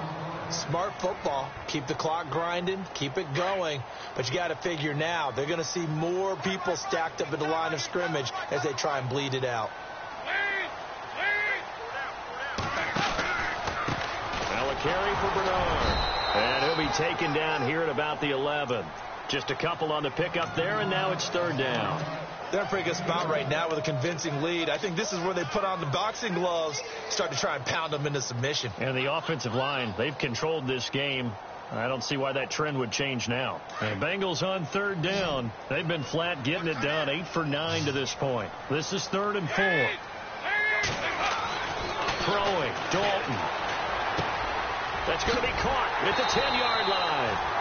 Smart football. Keep the clock grinding. Keep it going. But you got to figure now, they're going to see more people stacked up at the line of scrimmage as they try and bleed it out.
Now a carry for Bernard. And he'll be taken down here at about the 11. Just a couple on the pickup there, and now it's 3rd down.
They're in a pretty good spot right now with a convincing lead. I think this is where they put on the boxing gloves, start to try and pound them into submission.
And the offensive line, they've controlled this game. I don't see why that trend would change now. And Bengals on 3rd down. They've been flat getting it down, 8 for 9 to this point. This is 3rd and 4. Throwing, Dalton. That's going to be caught at the 10-yard line.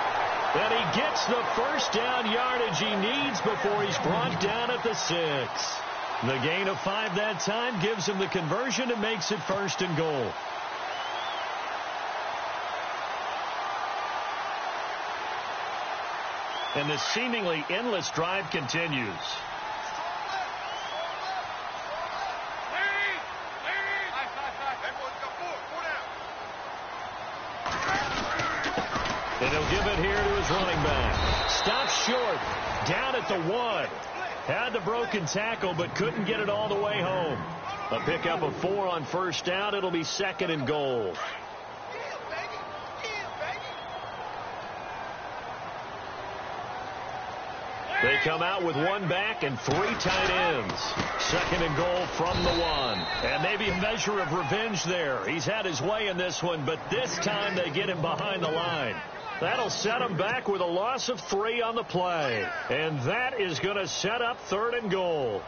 And he gets the 1st down yardage he needs before he's brought down at the 6. The gain of 5 that time gives him the conversion and makes it 1st and goal. And the seemingly endless drive continues. And he'll give it here to his running back. Stops short. Down at the 1. Had the broken tackle, but couldn't get it all the way home. A pickup of 4 on 1st down. It'll be 2nd and goal. They come out with 1 back and 3 tight ends. 2nd and goal from the 1. And maybe a measure of revenge there. He's had his way in this one, but this time they get him behind the line. That'll set him back with a loss of 3 on the play. And that is going to set up 3rd and goal.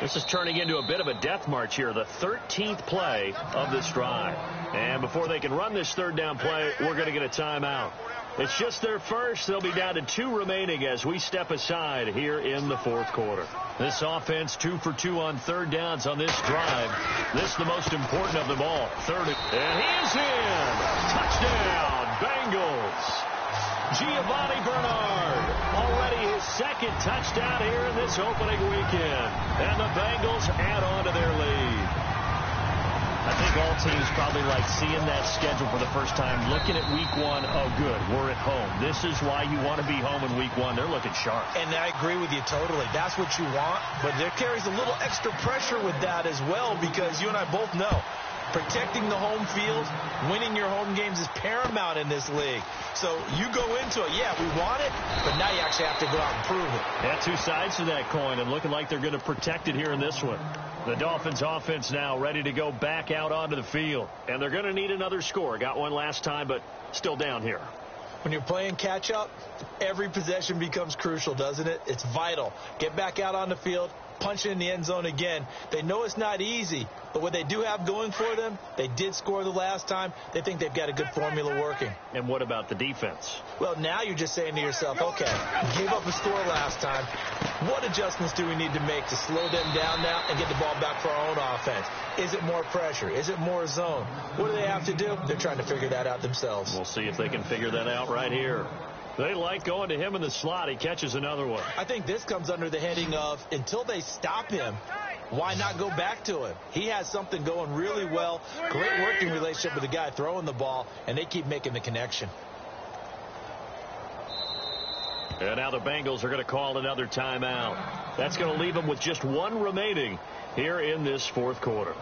This is turning into a bit of a death march here, the 13th play of this drive. And before they can run this 3rd down play, we're going to get a timeout. It's just their first. They'll be down to 2 remaining as we step aside here in the 4th quarter. This offense 2 for 2 on 3rd downs on this drive. This is the most important of them all. 3rd, and he is in. Touchdown, Bengals. Giovanni Bernard, already his 2nd touchdown here in this opening weekend. And the Bengals add on to their lead. I think all teams probably like seeing that schedule for the first time, looking at week 1. Oh, good, we're at home. This is why you want to be home in week 1. They're looking sharp.
And I agree with you totally. That's what you want. But there carries a little extra pressure with that as well, because you and I both know protecting the home field, winning your home games is paramount in this league. So you go into it, yeah, we want it, but now you actually have to go out and prove it.
Yeah, 2 sides to that coin, and looking like they're going to protect it here in this one. The Dolphins offense now ready to go back out onto the field. And they're going to need another score. Got one last time, but still down here.
When you're playing catch-up, every possession becomes crucial, doesn't it? It's vital. Get back out on the field, punch it in the end zone again. They know it's not easy, but what they do have going for them, they did score the last time. They think they've got a good formula working.
And what about the defense?
Well, now you're just saying to yourself, okay, gave up a score last time. What adjustments do we need to make to slow them down now and get the ball back for our own offense? Is it more pressure? Is it more zone? What do they have to do? They're trying to figure that out themselves.
We'll see if they can figure that out right here. They like going to him in the slot. He catches another one.
I think this comes under the heading of, until they stop him, why not go back to him? He has something going really well. Great working relationship with the guy throwing the ball, and they keep making the connection.
And now the Bengals are going to call another timeout. That's going to leave them with just 1 remaining here in this 4th quarter.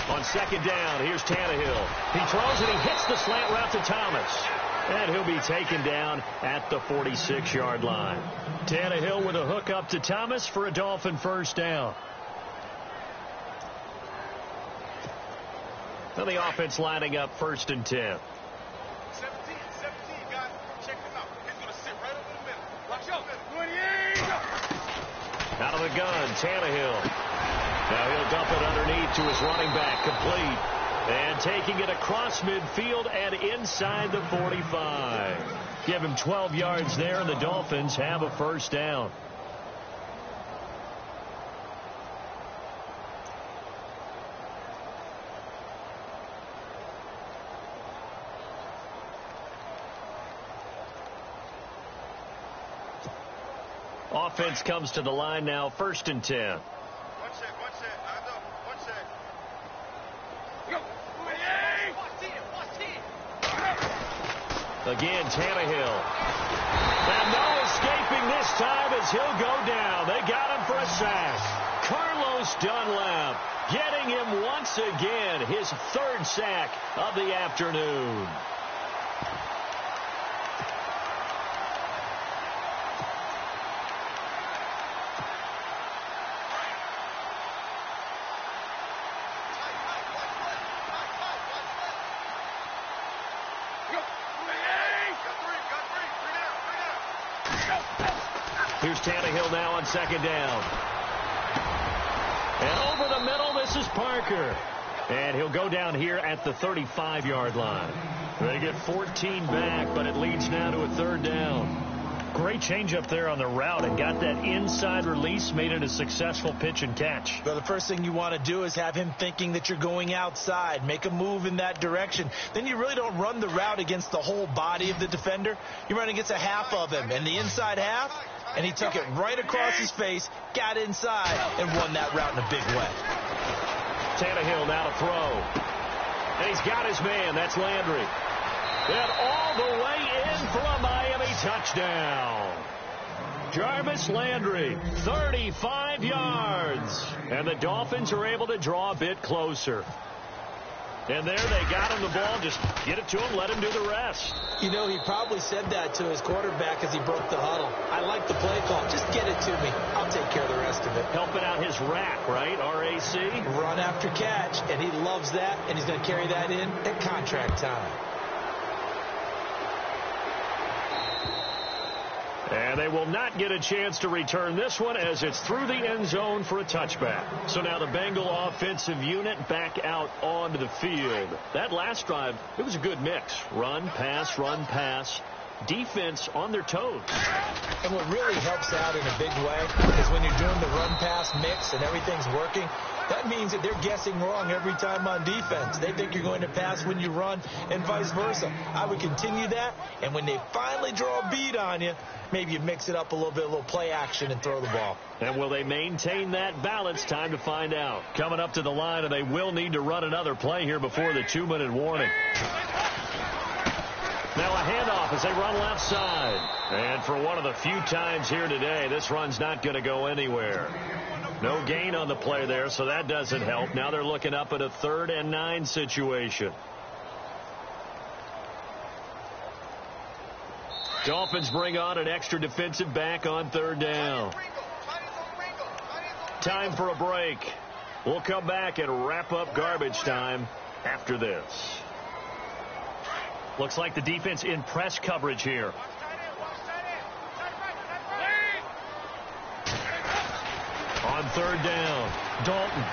On 2nd down, here's Tannehill. He throws and he hits the slant route to Thomas. And he'll be taken down at the 46-yard line. Tannehill with a hook up to Thomas for a Dolphin first down. And the offense lining up 1st and 10.
17, guys. Check this out. He's going to sit right over the middle. Watch out. 28.
Out of the gun, Tannehill. Now he'll dump it underneath to his running back, complete. And taking it across midfield and inside the 45. Give him 12 yards there, and the Dolphins have a first down. Offense comes to the line now, 1st and 10.
One check. I know. One check. Go.
Again, Tannehill. And no escaping this time as he'll go down. They got him for a sack. Carlos Dunlap getting him once again, his 3rd sack of the afternoon. Here's Tannehill now on 2nd down. And over the middle, this is Parker. And he'll go down here at the 35-yard line. They get 14 back, but it leads now to a 3rd down. Great change up there on the route and got that inside release, made it a successful pitch and catch.
Well, the first thing you want to do is have him thinking that you're going outside, make a move in that direction. Then you really don't run the route against the whole body of the defender. You run against a half of him, and the inside half, and he took it right across his face, got inside, and won that route in a big way.
Tannehill now to throw. And he's got his man. That's Landry. And all the way in for a Miami touchdown. Jarvis Landry, 35 yards. And the Dolphins are able to draw a bit closer. And there they got him the ball. Just get it to him, let him do the rest.
You know, he probably said that to his quarterback as he broke the huddle. I like the play call. Just get it to me. I'll take care of the rest of it.
Helping out his rack, right? RAC.
Run after catch, and he loves that, and he's going to carry that in at contract time.
And they will not get a chance to return this one as it's through the end zone for a touchback. So now the Bengal offensive unit back out onto the field. That last drive, it was a good mix. Run, pass, defense on their toes.
And what really helps out in a big way is when you're doing the run-pass mix and everything's working, that means that they're guessing wrong every time on defense. They think you're going to pass when you run and vice versa. I would continue that, and when they finally draw a bead on you, maybe you mix it up a little play action and throw the ball.
And will they maintain that balance? Time to find out. Coming up to the line, and they will need to run another play here before the 2-minute warning. Now a handoff as they run left side. And for one of the few times here today, this run's not going to go anywhere. No gain on the play there, so that doesn't help. Now they're looking up at a 3rd and 9 situation. Dolphins bring on an extra defensive back on 3rd down. Time for a break. We'll come back and wrap up garbage time after this. Looks like the defense in press coverage here. On 3rd down, Dalton.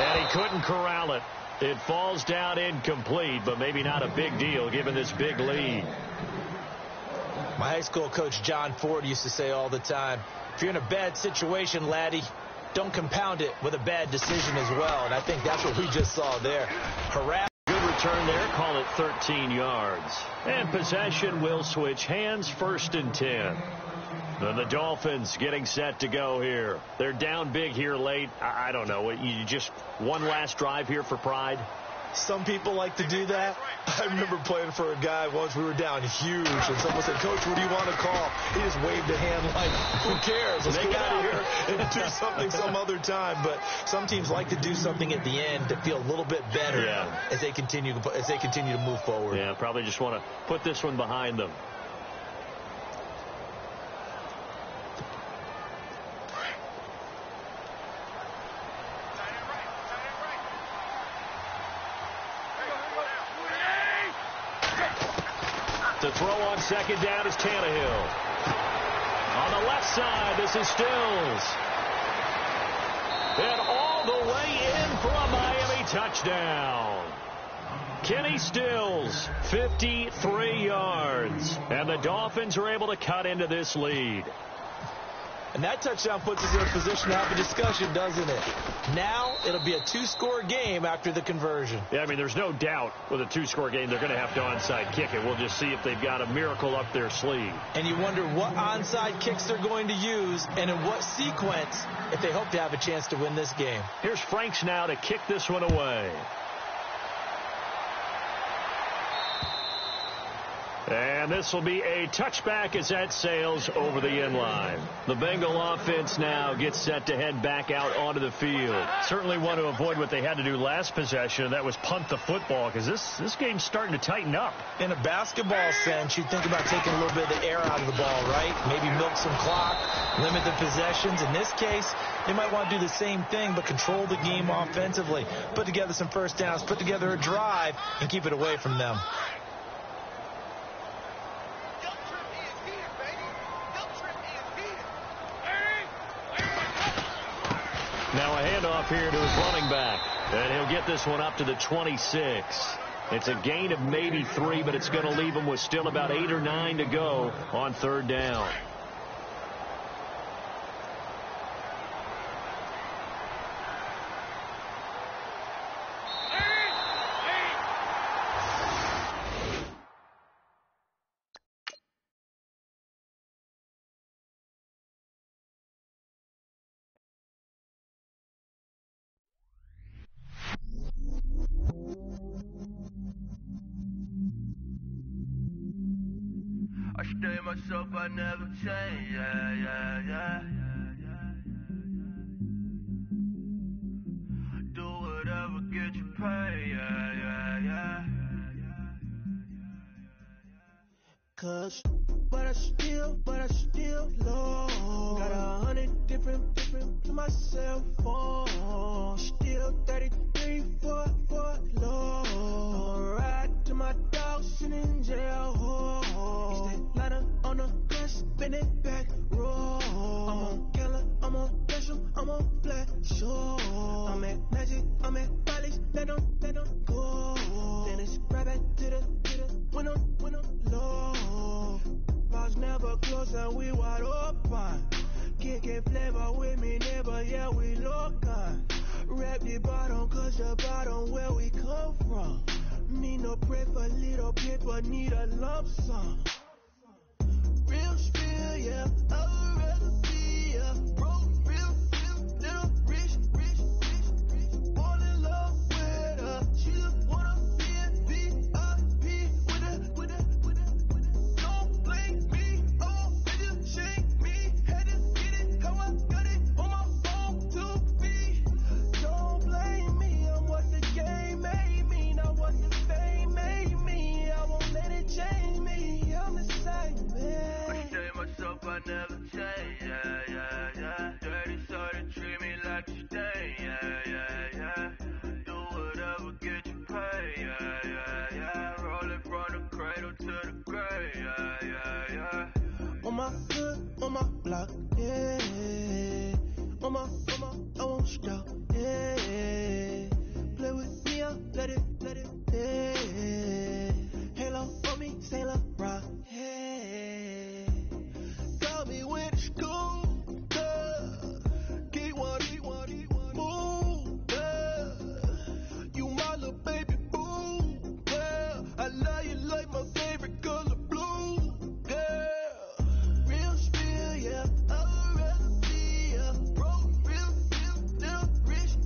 And he couldn't corral it. It falls down incomplete, but maybe not a big deal given this big lead.
My high school coach, John Ford, used to say all the time, if you're in a bad situation, laddie, don't compound it with a bad decision as well. And I think that's what we just saw there. Harass.
Good return there. Call it 13 yards. And possession will switch hands, 1st and 10. And the Dolphins getting set to go here. They're down big here late. I don't know. You just one last drive here for pride?
Some people like to do that. I remember playing for a guy once. We were down huge, and someone said, "Coach, what do you want to call?" He just waved a hand like, "Who cares? Let's get out of here and do something some other time." But some teams like to do something at the end to feel a little bit better as they continue to move forward.
Yeah, probably just want to put this one behind them. To throw on second down is Tannehill. On the left side, this is Stills. And all the way in for a Miami touchdown. Kenny Stills, 53 yards. And the Dolphins are able to cut into this lead.
And that touchdown puts us in a position to have a discussion, doesn't it? Now it'll be a two-score game after the conversion.
Yeah, I mean, there's no doubt with a two-score game they're going to have to onside kick it. We'll just see if they've got a miracle up their sleeve.
And you wonder what onside kicks they're going to use and in what sequence if they hope to have a chance to win this game.
Here's Franks now to kick this one away. And this will be a touchback as that sails over the end line. The Bengal offense now gets set to head back out onto the field. Certainly want to avoid what they had to do last possession, and that was punt the football, because this game's starting to tighten up.
In a basketball sense, you think about taking a little bit of the air out of the ball, right? Maybe milk some clock, limit the possessions. In this case, they might want to do the same thing, but control the game offensively. Put together some first downs, put together a drive, and keep it away from them.
Now a handoff here to his running back. And he'll get this one up to the 26. It's a gain of maybe 3, but it's going to leave him with still about 8 or 9 to go on third down.
I stay myself, I never change, yeah. Do whatever, get you paid, yeah. Cause, but I still low. Got 100 different to my cell phone. Still 33 for low. I'ma ride to my dog sitting in jail. Ladder on the grass, spin it back, roll. I'm on Keller, I'm on Bishop, I'm on Black Shore. I'm at Magic, I'm at Bally's, let them go. Then it's right back to the when I'm low. Bars never close and we wide open. Kicking flavor with me, neighbor, yeah, we local. Rap the bottom, cause the bottom where we come from. Need no pray for little paper, need a lump sum. Real spill, yeah, I would rather be, yeah. Broke, real, little rich. Fall in love with her. She just wanna be a VIP with it. Don't blame me, oh, they just shake me. Had to get it, how I got it on my phone to be. Don't blame me, I'm what the game made me, not what the fame made me. I won't let it change me, I'm the same, man. I never change, yeah. Dirty so they treat me like a stain, yeah. Do whatever, get you paid, yeah. Rolling from the cradle to the grave, yeah. On my hood, on my block, yeah. On my, I won't stop, yeah. Play with me, I'll let it, yeah. Halo on me, Sailor Rock, yeah. Me went to school, keep one, move, you my little baby boo, girl. I love you like my favorite color blue, girl. Real spill, yeah, I would rather be, yeah. Broke, real, little rich.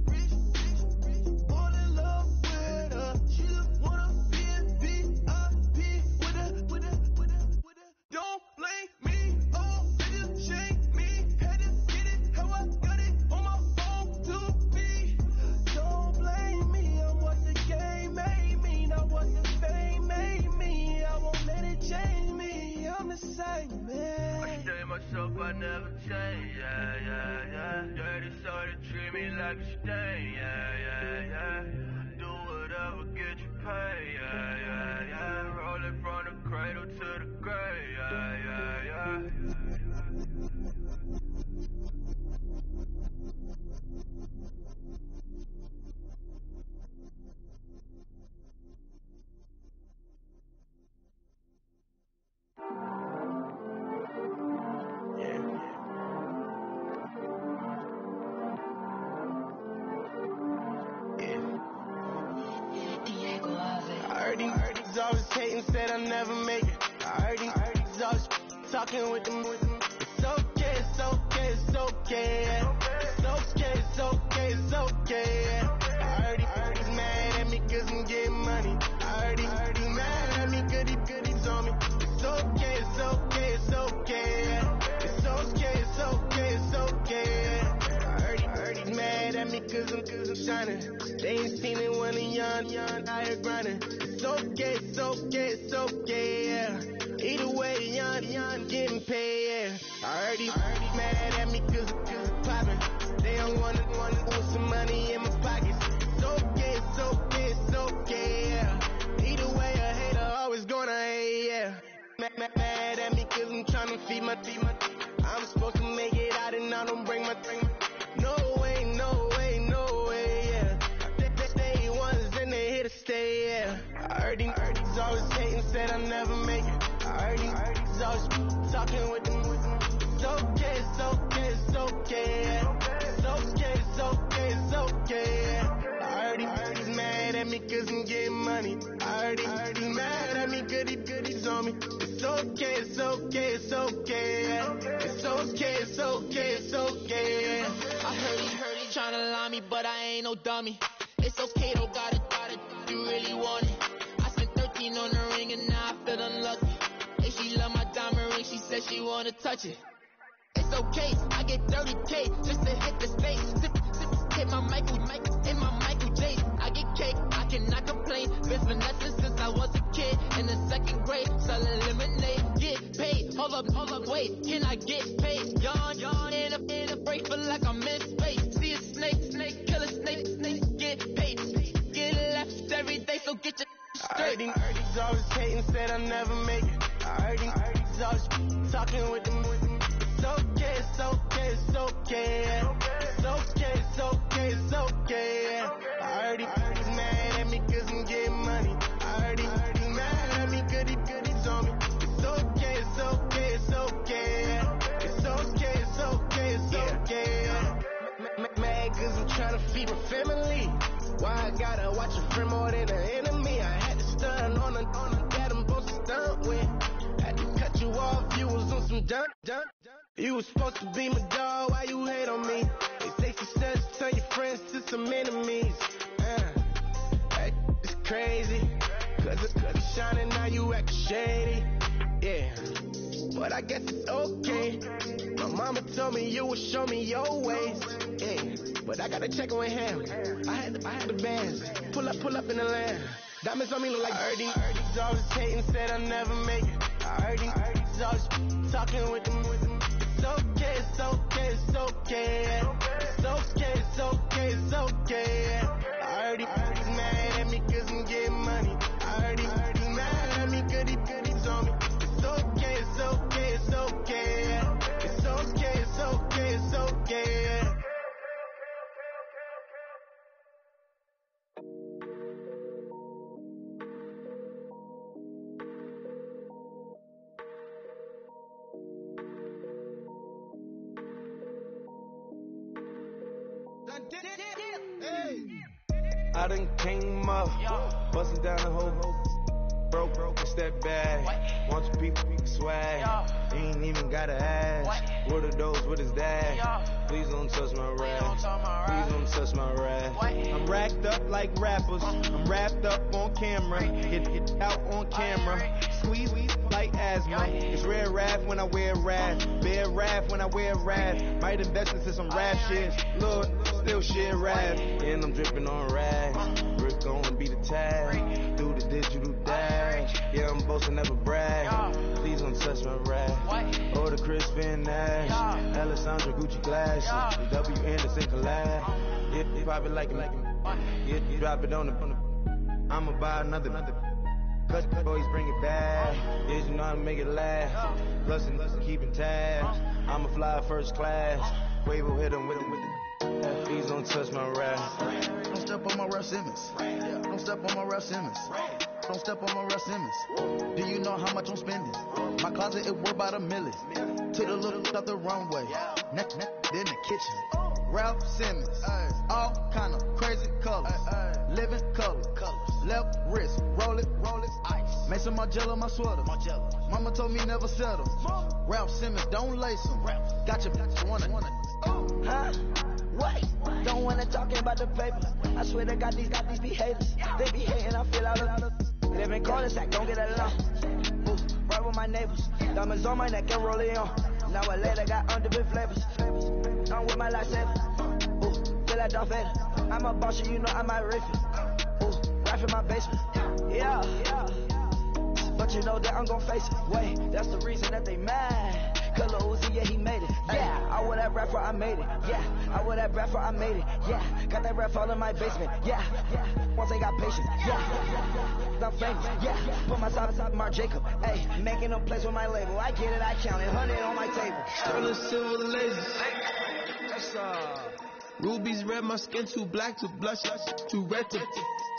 I can stay, yeah. Do whatever, get you paid, yeah. Rolling from the cradle to the grave, yeah. I heard these always hating, said I never make it. I heard these always talking with them. It's okay, it's okay, it's okay, yeah. It's okay, it's okay, it's okay, yeah. I heard he's mad at me cause I'm getting money. I heard he's mad at me cause he's on me. It's okay, it's okay, it's okay, yeah. It's okay, it's okay, it's okay, yeah. I heard he's mad at me cause I'm shining. They ain't seen it when I'm young, out here grinding. It's okay, it's okay, it's okay, yeah. Either way, young, getting paid, yeah. I heard he's mad at me cause I'm poppin'. They don't wanna put some money in my pockets. It's okay, it's okay, it's okay, yeah. Either way, a hater always gonna hate, yeah. Mad at me cause I'm tryna feed my I'm supposed to make it out and I don't bring my No way, yeah. They ones and they here to stay, yeah. I heard these always hating, said I never make it. I heard these always talking with them. It's okay, it's okay, it's okay, yeah. It's okay, it's okay, it's okay, yeah. I heard he's mad at me cause I'm getting money. I heard he's mad at me cause he's on me. It's okay, it's okay, it's okay, yeah. It's okay, it's okay, it's okay, yeah.
I heard he tryna lie me, but I ain't no dummy. It's okay, though, gotta you really want it. I spent 13 on the ring and now I feel unlucky. Hey, she love my diamond ring, she said she wanna touch it. It's okay, I get 30K just to hit the stage. Hit my Michael, in my Michael J. I get cake, I cannot complain. Been finessing since I was a kid in the second grade. Selling lemonade, get paid. Hold up, wait, can I get paid? Yawn, in a break, feel like I'm in space. See a snake, kill a snake, get paid. Get left every day, so get your straight.
I heard he's always hating, said I never make it. I heard he's always talking with them. It's okay, it's okay, it's okay, yeah. It's okay, it's okay, it's okay, yeah. I heard he's mad at me cause I'm getting money. I heard he's mad at me cause he's on me. It's okay, it's okay, it's okay, yeah. It's okay, it's okay, it's okay, yeah. Mad cause I'm trying to feed my family. Why I gotta watch a friend more than an enemy? I had to stun on a that I'm supposed to stunt with. Had to cut you off, you was on some dun. You was supposed to be my dog, why you hate on me? They say success turn your friends to some enemies. Hey, it's crazy, cause it's shining, now you act shady. Yeah, but I guess it's okay. My mama told me you would show me your ways. Yeah, but I gotta check on him. I had the bands. Pull up in the land. Diamonds on me look like I heard these always hating, said I never make it. I heard these always talking with them. It's okay, it's okay, it's okay, yeah. It's okay, it's okay, it's okay, yeah. I heard he's mad at me cause I'm getting money. I heard he's mad at me cause he's on me. It's okay, it's okay, it's okay, yeah. It's okay, it's okay, it's okay, yeah. I done came up, bustin' down the whole broke, it's that bad. Want your people swag, ain't even gotta ask. What are those, what is that? Please don't touch my rap, please don't touch my rap. I'm racked up like rappers, I'm wrapped up on camera, hit out on camera. Squeeze like asthma, it's rare rap when I wear rap, bare rap when I wear rap. Might invest into some rap shit, Lord, still shit rap. And I'm dripping on rags, Rick gonna be the tag, do the digital dash. Yeah, I'm boasting, never brag. Please don't touch my rap. Or the Chris Van Nash, Alessandra Gucci glasses, the W Anderson collab.
Yeah, you probably like it. Yeah, you drop it on the. I'ma buy another. Cause boys bring it back. Yeah, you know how to make it last. Plus and keeping tabs. I'ma fly first class. Wave will hit him with it. Please don't touch my rap.
Don't step on my Ralph Simmons. Don't step on my Ralph Simmons. Don't step on my Ralph Simmons. Do you know how much I'm spending? My closet is worth about $1 million. Took the little out the runway. Then the kitchen. Ralph Simmons. All kind of crazy colors. Living colors. Left wrist. Roll it. Ice. Mason Margiela my sweater. Mama told me never settle. Ralph Simmons, don't lace them. Got your wanna.
Huh? What? Don't wanna talk about the paper. I swear to God, these be haters. They be hating, I feel out of. Live in cul-de-sac, don't get along. Ooh, right with my neighbors. Diamonds on my neck and roll it on. Now I later got underbit flavors. I'm with my lifesaver. Ooh, feel like Darth Vader. I'm a boss, you know I might riff it. Ooh, right in my basement. Yeah. But you know that I'm gon' face it. Wait, that's the reason that they mad. Color Uzi, yeah, he made it. Yeah, I wear that rapper, I made it. Yeah, I wear that rapper, I made it. Yeah, got that rap all in my basement. Yeah, once I got patience. Yeah, I'm famous. Yeah, put my top Marc Jacob. Hey, making a place with my label. I get it, I count it. 100 on my table.
Sterling silver lasers. Rubies red, my skin too black to blush. Too red to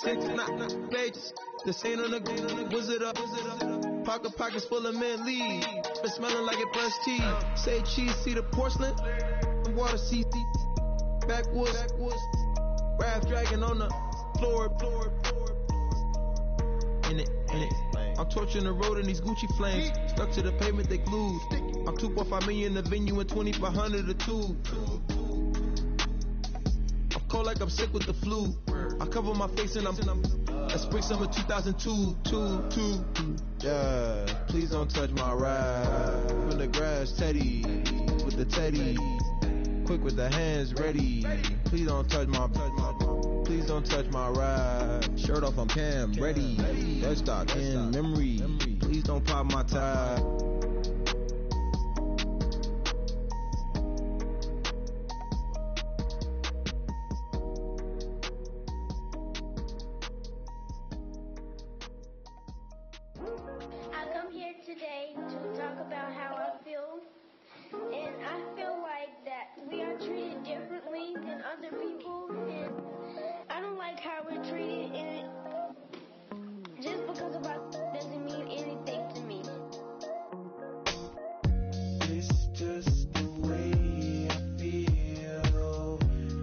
6 not pages. The stain on the wizard up. Pockets full of mint leaves. It's smelling like it pressed tea. Say cheese, see the porcelain. Water, see backwoods. Raft dragging on the floor. In it. I'm torching the road in these Gucci flames. Stuck to the pavement, they glued. I'm 2.5 million in the venue and 2,500 a tube. I'm cold like I'm sick with the flu. I cover my face and I'm spring summer 2002. Yeah, please don't touch my ride. From the grass, Teddy, with the Teddy. Quick with the hands ready. Please don't touch my ride. Shirt off, I'm Cam, ready. Dead stock in memory. Please don't pop my tie.
Today to talk about how I feel, and I feel like that we are treated differently than other people, and I don't like how we're treated, and just because of our doesn't mean anything to me.
It's just the way I feel.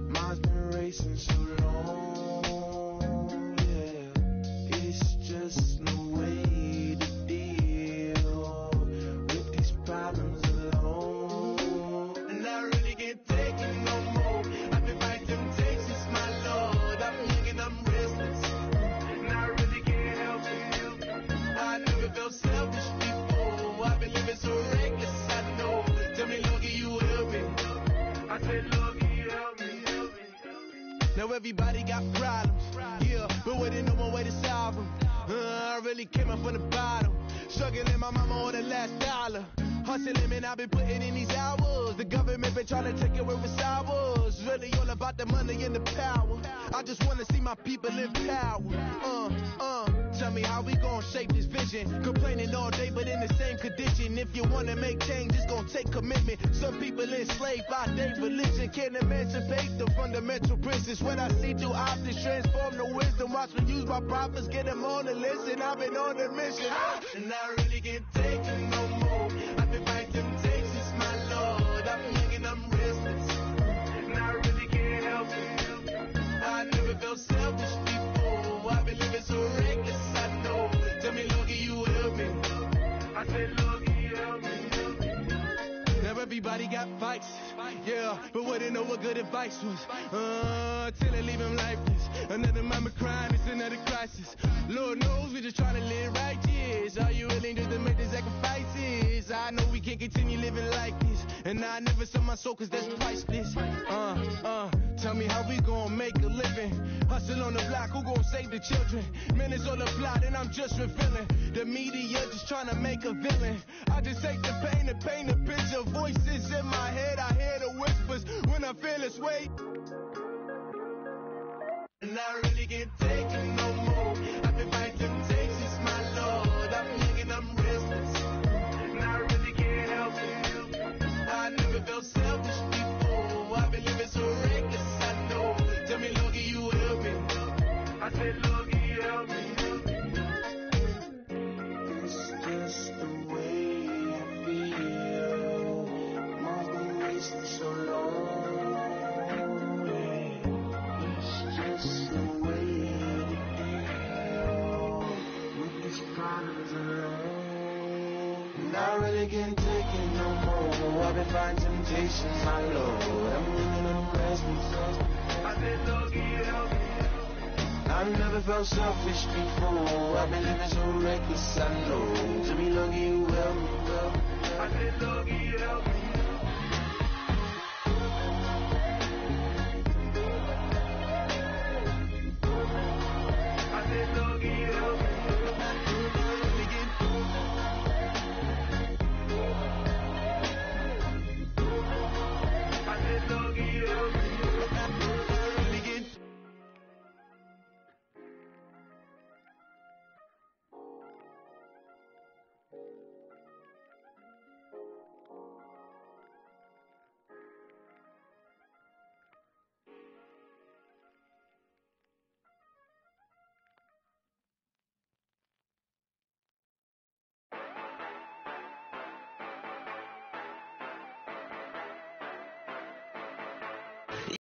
Mine's been racing so long, yeah. It's just the way. Problems alone, and I really can't take it no more. I've been fighting temptations, my lord. I'm young and I'm restless, and I really can't help it. I never felt selfish before. I've been living so reckless, I know. Tell me, Lord, can you help me? I said, Lord, can you help me? Now everybody got problems, yeah, but waiting on one way to solve them. I really came up from the bottom, struggling my mama on the last dollar. Hustling, man, I've been putting in these hours. The government been trying to take away what's ours. Really all about the money and the power. I just want to see my people in power. Tell me how we gon' shape this vision. Complaining all day, but in the same condition. If you want to make change, it's gon' take commitment. Some people enslaved by their religion. Can't emancipate the fundamental principles. What I see through optics transform the wisdom. Watch me use my prophets, get them on the list. And I've been on a mission. And I really can't take it no more. I've been fighting temptations, my lord. I'm young and I'm restless, and I really can't help it. I never felt selfish before. I've been living so reckless, I know. Tell me, Lord, can you help me? I said, Lord, can you help me? Now everybody got fights, yeah, but wouldn't know what good advice was. Till I leave him lifeless. Another mama crying, it's another crisis. Lord knows we're just trying to live righteous. Are you willing to make the sacrifices? I know we can't continue living like this, and I never sell my soul cause that's priceless. Tell me how we gon' make a living. Hustle on the block, who gon' save the children? Minutes on the plot and I'm just revealing. The media just trying to make a villain. I just take the pain and paint a picture. Voices in my head, I hear the whispers when I feel this way. really can't take it no more. I've been fighting temptations, my Lord. I'm hanging, I'm restless, and I really can't help it. I never felt selfish before. I've been living so reckless, I know. Tell me, Lord, can you help me? I said, Lord, can you help me? It's just the way I feel. Must be wasting so long. It's just the way to deal with these problems alone. And I really can't take it no more. I've been fighting temptations, my Lord. I'm really restless. I said, Lord, can you help me? I've never felt selfish before. I've been living so reckless, I know. To be lucky you help me, well. I said, Lord, can you help me? I said, Lord, can you help me? I said, Lord, can you help me?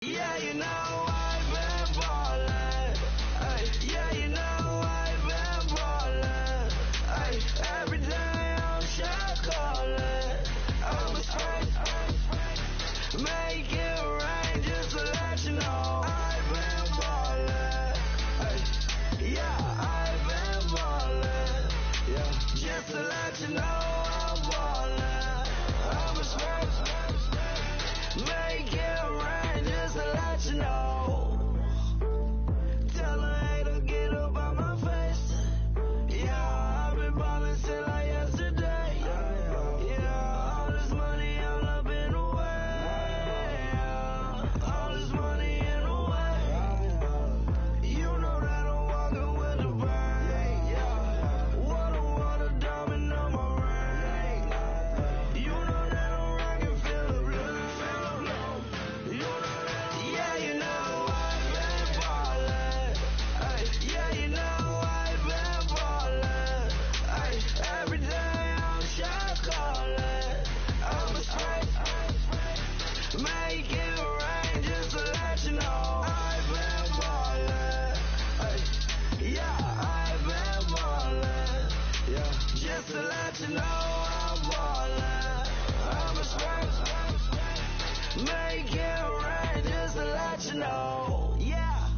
Yeah, you know I've been ballin'. Ay, yeah, you know I've been ballin'. Ay, every day I'm shot callin'. I'm a straight, make it rain just to let you know I've been ballin'. Ay, yeah, I've been ballin'. Yeah, just to let you know I'm ballin'. I'm a straight, make it rain just to let you know. Tell a hater get up out my face. Yeah, I've been ballin' since like yesterday. Yeah, all this money all up in the way. All this money in the way. You know that I'm walking with the bank. Yeah, water diamond on my ring. You know that I'm rockin' feel the blue. You know that, yeah, you know I've been ballin'. Ay, yeah, you know I've been ballin'. Ay, every day I'm shot callin'. I'm a straight, make it rain just to let you know I've been ballin'. Ay, yeah, I've been ballin'. Yeah, just to let you know I'm ballin'. I'm a straight, make it rain just to let you know. Yeah,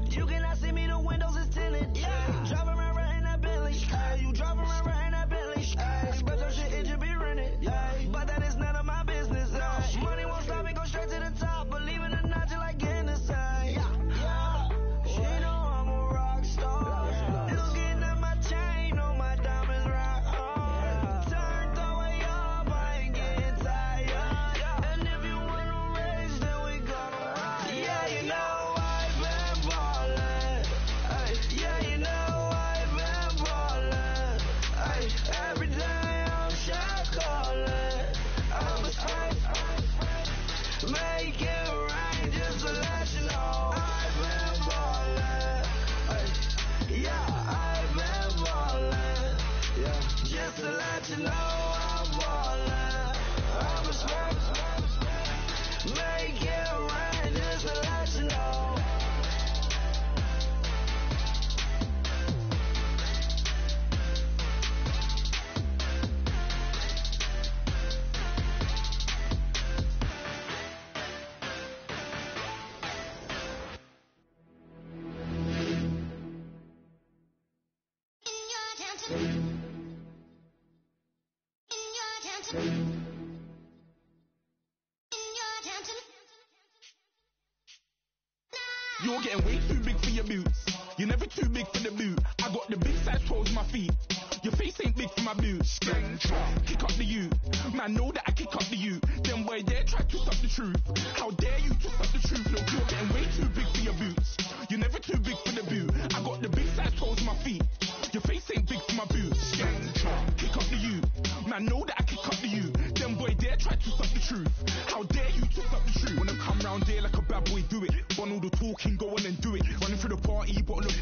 you cannot see me, the windows is tinted. Yeah, driving around right in that Bentley. Ay, you driving around right in that Bentley. Ay, but your shit, it should be rented. Yeah, but that is none of my business. Ay, money won't stop me, go straight to the top. Believe it or not, you like getting the same. Yeah, she know I'm a rock star. Looking at my chain, on my diamonds rock hard. Turned the way up, I ain't getting tired. And if you wanna race, then we gonna ride. Yeah, you know I've been ballin'. Ay, yeah, you know I've been ballin'. Ay, every day I'm shot callin'. I'm a straight, make it rain just to let you know I've been ballin'. Ay, yeah, I've been ballin'. Yeah, just to let you know I'm ballin'. I'm a straight, make it rain just to let you know.
You're getting way too big for your boots. You're never too big for the boot. I got the big size toes on my feet. Your face ain't big for my boots. Kick up the you. Man, know that I kick up the you. Then boy dare try to twist up the truth. How dare you twist up the truth? Look, you're getting way too big for your boots. You're never too big for the boot. truth. How dare you twist up the truth? When I come round there like a bad boy, do it. Want all the talking, go on and do it. Running through the party, bottle of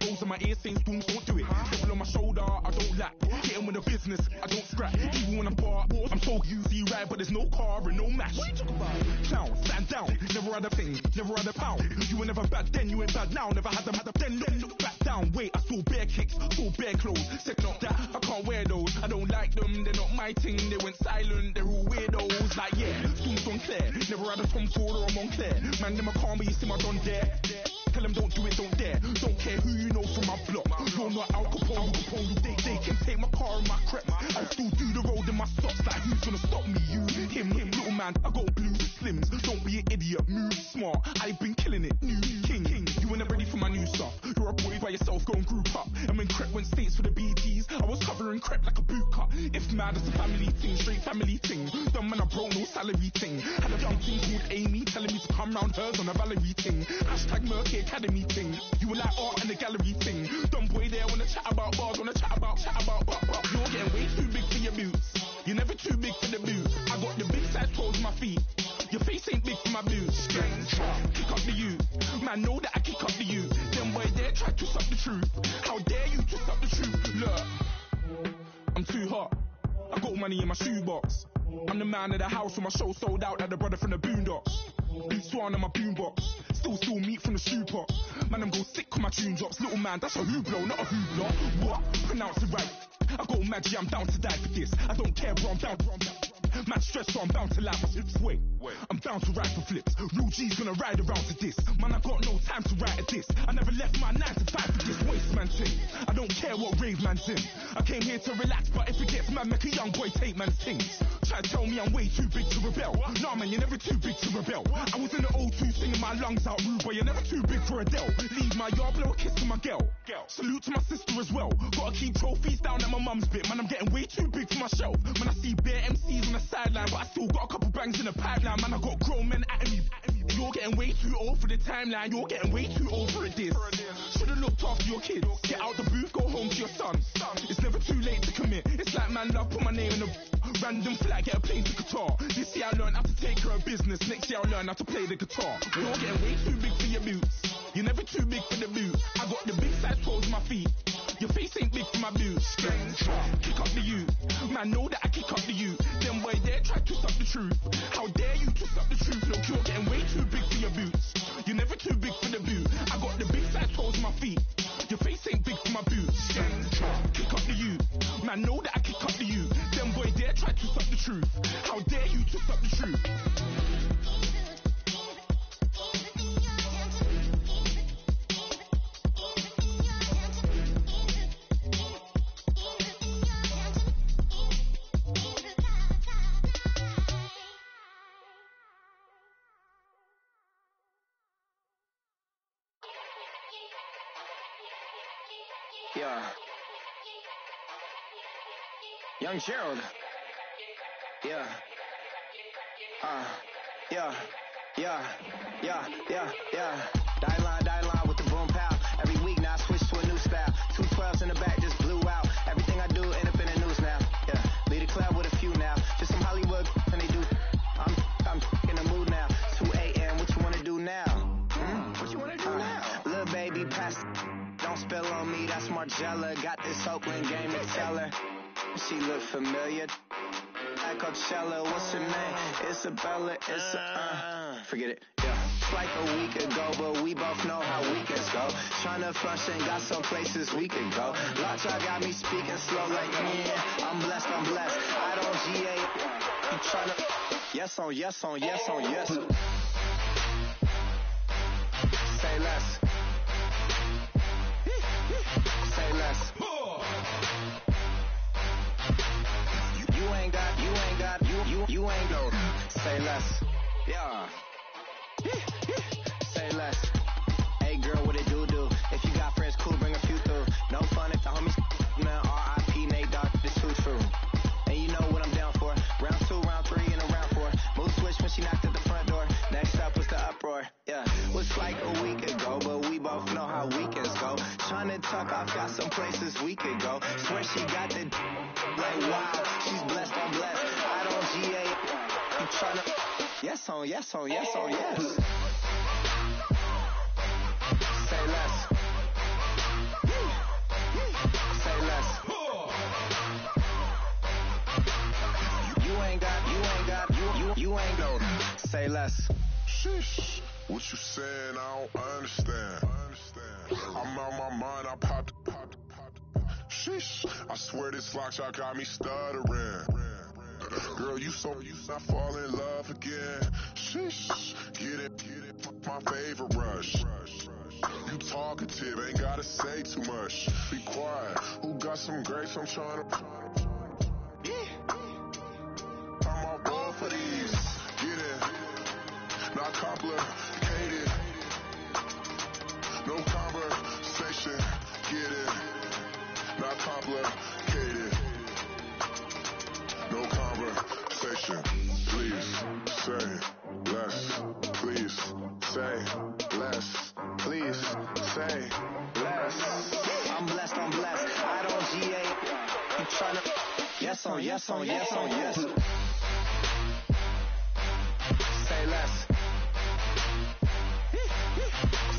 rolls in my ear saying spoons, don't do it. Devil on my shoulder, I don't lack. Getting with the business, I don't scrap. Even when I'm bar, I'm so easy right, but there's no car and no match. What you talking about? Clown, stand down. Never had a thing, never had a pound. You were never bad then, you ain't bad now. Never had a then, look back down. Wait, I saw bare kicks, saw bare clothes. Second up that, I can't wear those. I don't like them, they're not my thing. They went silent, they're all weirdos. Like yeah, spoons on clear. Never had a Tom Ford or a Montclair. Man, them a calm, but you see my done there. Tell them don't do it, don't dare. Don't care who you know from my block. You're not Al Capone. They can take my car and my crepe. I'll still do the road in my socks. Like who's gonna stop me? You, him, little man. I got blue slims. Don't be an idiot. Move smart. I've been killing it. New king. You were never ready for my new stuff. You're a boy by yourself. Go and group up. And when Crep went states for the BTs, I was covering Crep like a boot cut. If mad, it's a family thing. Straight family thing. Dumb man, I broke no salary thing. Had a young thing called Amy telling me to come round hers on a Valerie thing. Hashtag Murky Academy thing. You were like art and the gallery thing. Dumb boy there wanna chat about bars, wanna chat about. You're getting way too big for your boots. You're never too big for the boot. I got the big size toes on my feet. Your face ain't big for my boots. Kick up the youth. Man, know that I kick up the youth. Them boy there try to twist up the truth. How dare you twist up the truth? Look, I'm too hot. I got money in my shoebox. I'm the man of the house when my show sold out like the brother from the Boondocks. Beat Swan on my boombox. Still meat from the stew pot. Man, I'm go sick when my tune drops. Little man, that's a hooplo, not a hoopla. What? Pronounce it right. I got magic, I'm down to die for this. I don't care, bro, I'm down. Man stressed, so I'm bound to laugh. Wait, I'm down to ride for flips. Real G's gonna ride around to this. Man, I got no time to write at this. I never left my 9 to 5 for this waste man thing. I don't care what rave man's in. I came here to relax, but if it gets mad, make a young boy take man's things. Try to tell me I'm way too big to rebel. Nah, man, you're never too big to rebel. I was in the O2 singing my lungs out, rude boy, you're never too big for Adele. Leave my yard, blow a kiss to my girl. Salute to my sister as well. Gotta keep trophies down at my mum's bit. Man, I'm getting way too big for my shelf. Man, I see bare MCs on the sideline, but I still got a couple bangs in the pipeline. Man, I got grown men at me. You're getting way too old for the timeline. You're getting way too old for a diss. Should've looked after your kids. Get out the booth, go home to your son. It's never too late to commit. It's like man love, put my name in a random flag, get a plane to Qatar. This year I learned how to take care of business. Next year I'll learn how to play the guitar. You're getting way too big for your boots. You're never too big for the boot. I got the big size toes on my feet. Your face ain't big for my boots. Kick up the youth. Man, know that I kick up the youth. Them boy there try to twist up the truth. How dare you twist up the truth? Look, you're getting way too big for your boots. You're never too big for the boot. I got the big size toes on my feet. Your face ain't big for my boots. Kick up the youth. Man, know that I kick up the youth. Them boy there try to twist up the truth. How dare you twist up the truth?
Yeah. Young Gerald. Yeah. Die line with the boom pow. Every week now I switch to a new style. 212s in the back just blew out. Everything I do end up in the news now. Yeah. Lead a club with a few now. Just some Hollywood and they do. I'm in the mood now. 2 a.m. What you wanna do now? What you wanna do now? Little baby pass. Don't spill on me, that's Margella. Got this Oakland game to tell her. She look familiar. Like Coachella, what's her name? Isabella, forget it, yeah. Like a week ago, but we both know how weekends go. Tryna function, got some places we could go. Lot y'all got me speaking slow like, yeah, I'm blessed. I don't GA. You tryna, yes on yes. Say less. Say less. You ain't go. Say less. Yeah. Say less. Hey girl, what it do? If you got friends, cool, bring a few through. No fun if the homies, man. R.I.P. Nate Dogg, this too true. And you know what I'm down for. Round 2, round 3, and a round 4. Mood switch when she knocked at the front door. Next up was the uproar. Yeah. Was like a week ago, but we both know how weekends go. Tryna tuck off, got some places we could go. Swear she got the like wow, she's blessed, I'm blessed. I don't GA. You tryna. Yes on yes on yes on yes. Say less. Say less. You ain't got. Say less.
Sheesh. What you saying? I don't understand. I'm out my mind. I popped. Sheesh. I swear this lockshot got me stuttering. Girl, you I fall in love again. Sheesh. Get it. My favorite rush. You talkative, ain't gotta say too much. Be quiet. Who got some grapes? I'm trying to. I'm all ball for these. Get it. Not complicated. No conversation. Get it. Not complicated. No conversation. Please say less. Please say less. Please say less.
I'm blessed. I don't GA. You tryna. Yes on yes on yes on yes. Say less.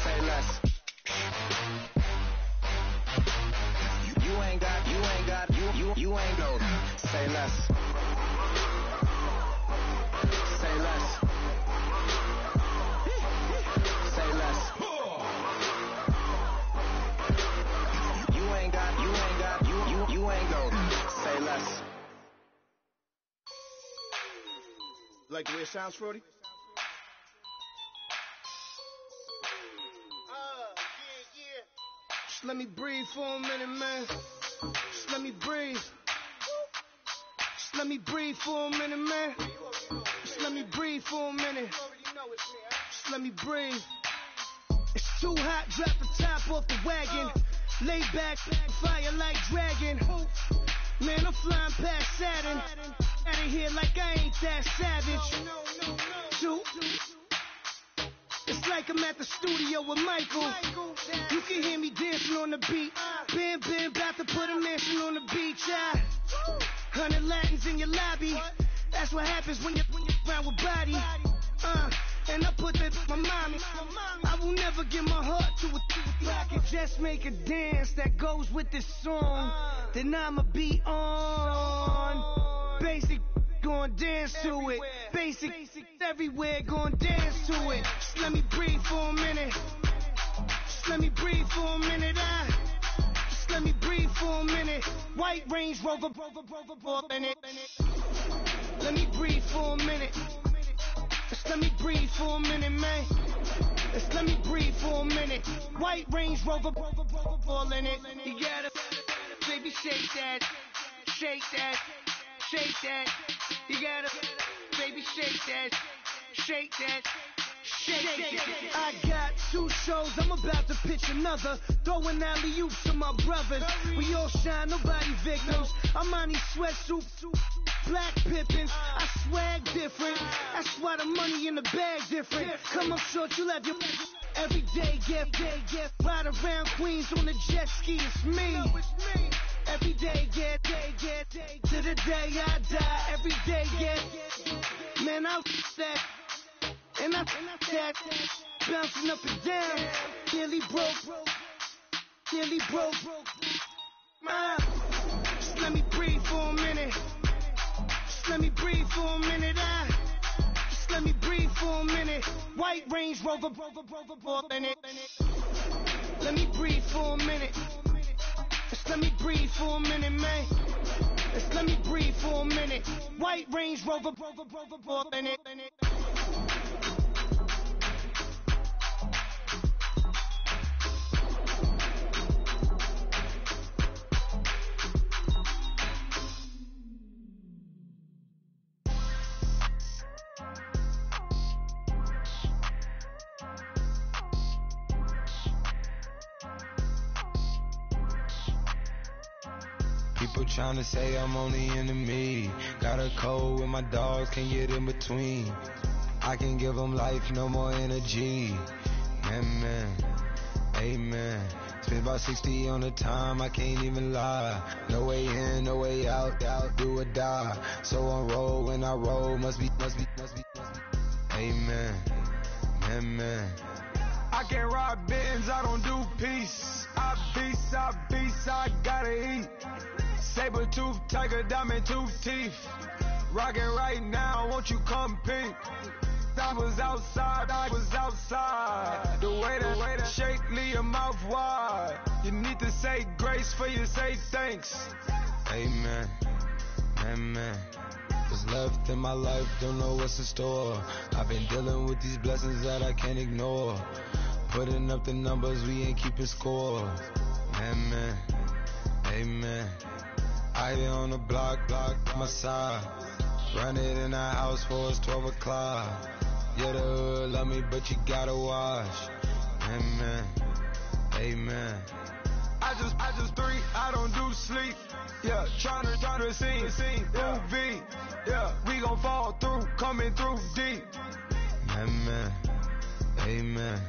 Say less. You ain't got. You ain't no. Say less. Say less. Say less. You ain't got. You ain't no. Say less.
Like the way it sounds, Frody? Just let me breathe for a minute, man. Just let me breathe. Just let me breathe for a minute, man. Just let me breathe for a minute. Just let me breathe. It's too hot, drop the top off the wagon. Lay back, fire like dragon. Man, I'm flying past Saturn. Out of here like I ain't that savage. Two. It's like I'm at the studio with Michael. You can hear me dancing on the beat. Bam, about to put a mansion on the beach. 100 Latins in your lobby. That's what happens when you're around with body. And I put that my mommy. I will never give my heart to a if I can just make a dance that goes with this song, then I'ma be on. Basic, gon' dance to it. Basic, everywhere, gon' dance to it. Just let me breathe for a minute. Just let me breathe for a minute. Just let me breathe for a minute. White Range Rover, in it. Let me breathe for a minute. Just let me breathe for a minute, man. Just let me breathe for a minute. White Range Rover, all in it. You gotta, baby, shake that, shake that, shake that. You gotta, baby, shake that, shake that. I got 2 shows, I'm about to pitch another. Throwing alley-oops to my brothers. We all shine, nobody victims. I'm on these sweatsuits, black pippins. I swag different. That's why the money in the bag different. Come up short, you'll have your every day get. Ride around Queens on a jet ski, it's me. Every day get to the day I die. Every day get. Man, I that. And I that bouncing up and down, nearly broke. Just let me breathe for a minute. Just let me breathe for a minute. Just let me breathe for a minute. White Range Rover, in it. Let me breathe for a minute. Just let me breathe for a minute, man. Just let me breathe for a minute. White Range Rover, in it.
People tryna say I'm only enemy. Got a cold with my dogs, can't get in between. I can give them life, no more energy. Amen, amen. Spent about 60 on the time, I can't even lie. No way in, no way out, do or die. So on roll, when I roll, must be. Amen, amen.
I can't ride Benz, I don't do peace. I beast, I gotta eat. Saber tooth, tiger, diamond tooth teeth. Rockin' right now, won't you come peep? I was outside. The way that shake, leave your mouth wide. You need to say grace for you say thanks.
Amen, amen. What's left in my life, don't know what's in store. I've been dealing with these blessings that I can't ignore. Putting up the numbers, we ain't keeping score. Amen, amen. I been on the block, my side. Run it in the house for it's 12 o'clock. Yeah, the hood love me, but you gotta wash. Amen, amen.
I just drink, I don't do sleep. Yeah, tryna sing, UV. Yeah, we gon' fall through, coming through deep.
Amen, amen.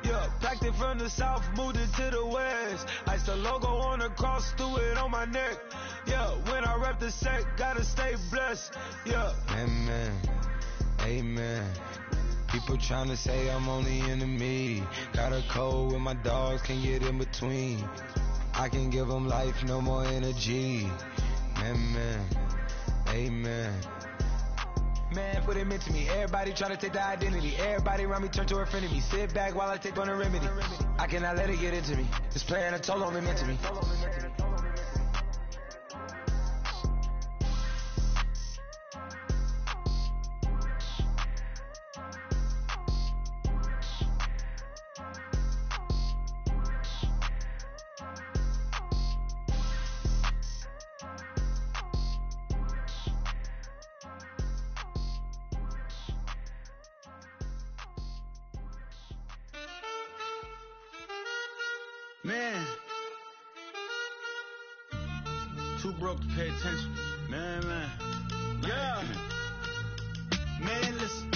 Yeah, packed it from the south, moved it to the west. Iced the logo on the cross, threw it on my neck. Yeah, when I rep the set, gotta stay blessed. Yeah.
Amen, amen. People tryna say I'm only into me. Got a code with my dogs, can't get in between. I can give them life, no more energy. Amen, amen.
Man, what it meant to me. Everybody tryna take the identity. Everybody around me turn to a friend of me. Sit back while I take on a remedy. I cannot let it get into me. This playing a toll on me, meant to me.
Man, too broke to pay attention. Man. Yeah. Man, listen.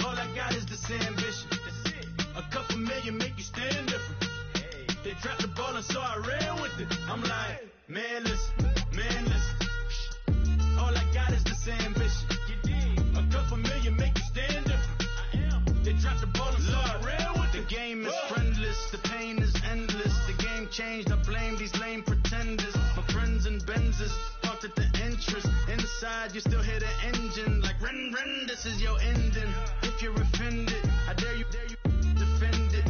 All I got is this ambition. A couple million make you stand different. They dropped the ball and so I ran with it. I'm like, man, listen. All I got is this ambition. A couple million make you stand different. They dropped the ball and so I ran with it. The game is friendless, the pain is endless. The game changed, I blame these lame pretenders. My friends and Benzes parked at the entrance. Inside, you still hear the engine. Like, ren, this is your ending. If you're offended, I dare you defend it.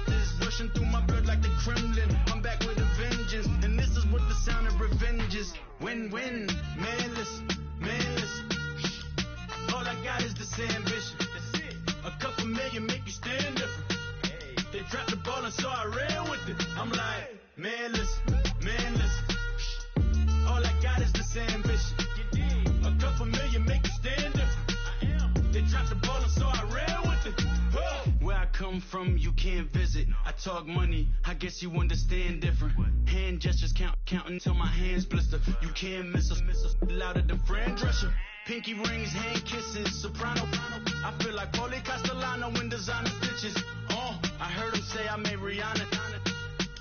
This rushing through my blood like the Kremlin. I'm back with a vengeance. And this is what the sound of revenge is. Win-win, man, listen. All I got is this ambition. A couple million make you stand different. They dropped the ball and so I ran with it. I'm like, man, listen. All I got is this ambition. A couple million make you stand different. They dropped the ball and so I ran with it. Where I come from, you can't visit. I talk money, I guess you understand different. Hand gestures counting till my hands blister. You can't miss us louder than Fran Drescher. Pinky rings, hand kisses, soprano. I feel like Paulie Castellano in designer stitches. I heard him say I made Rihanna.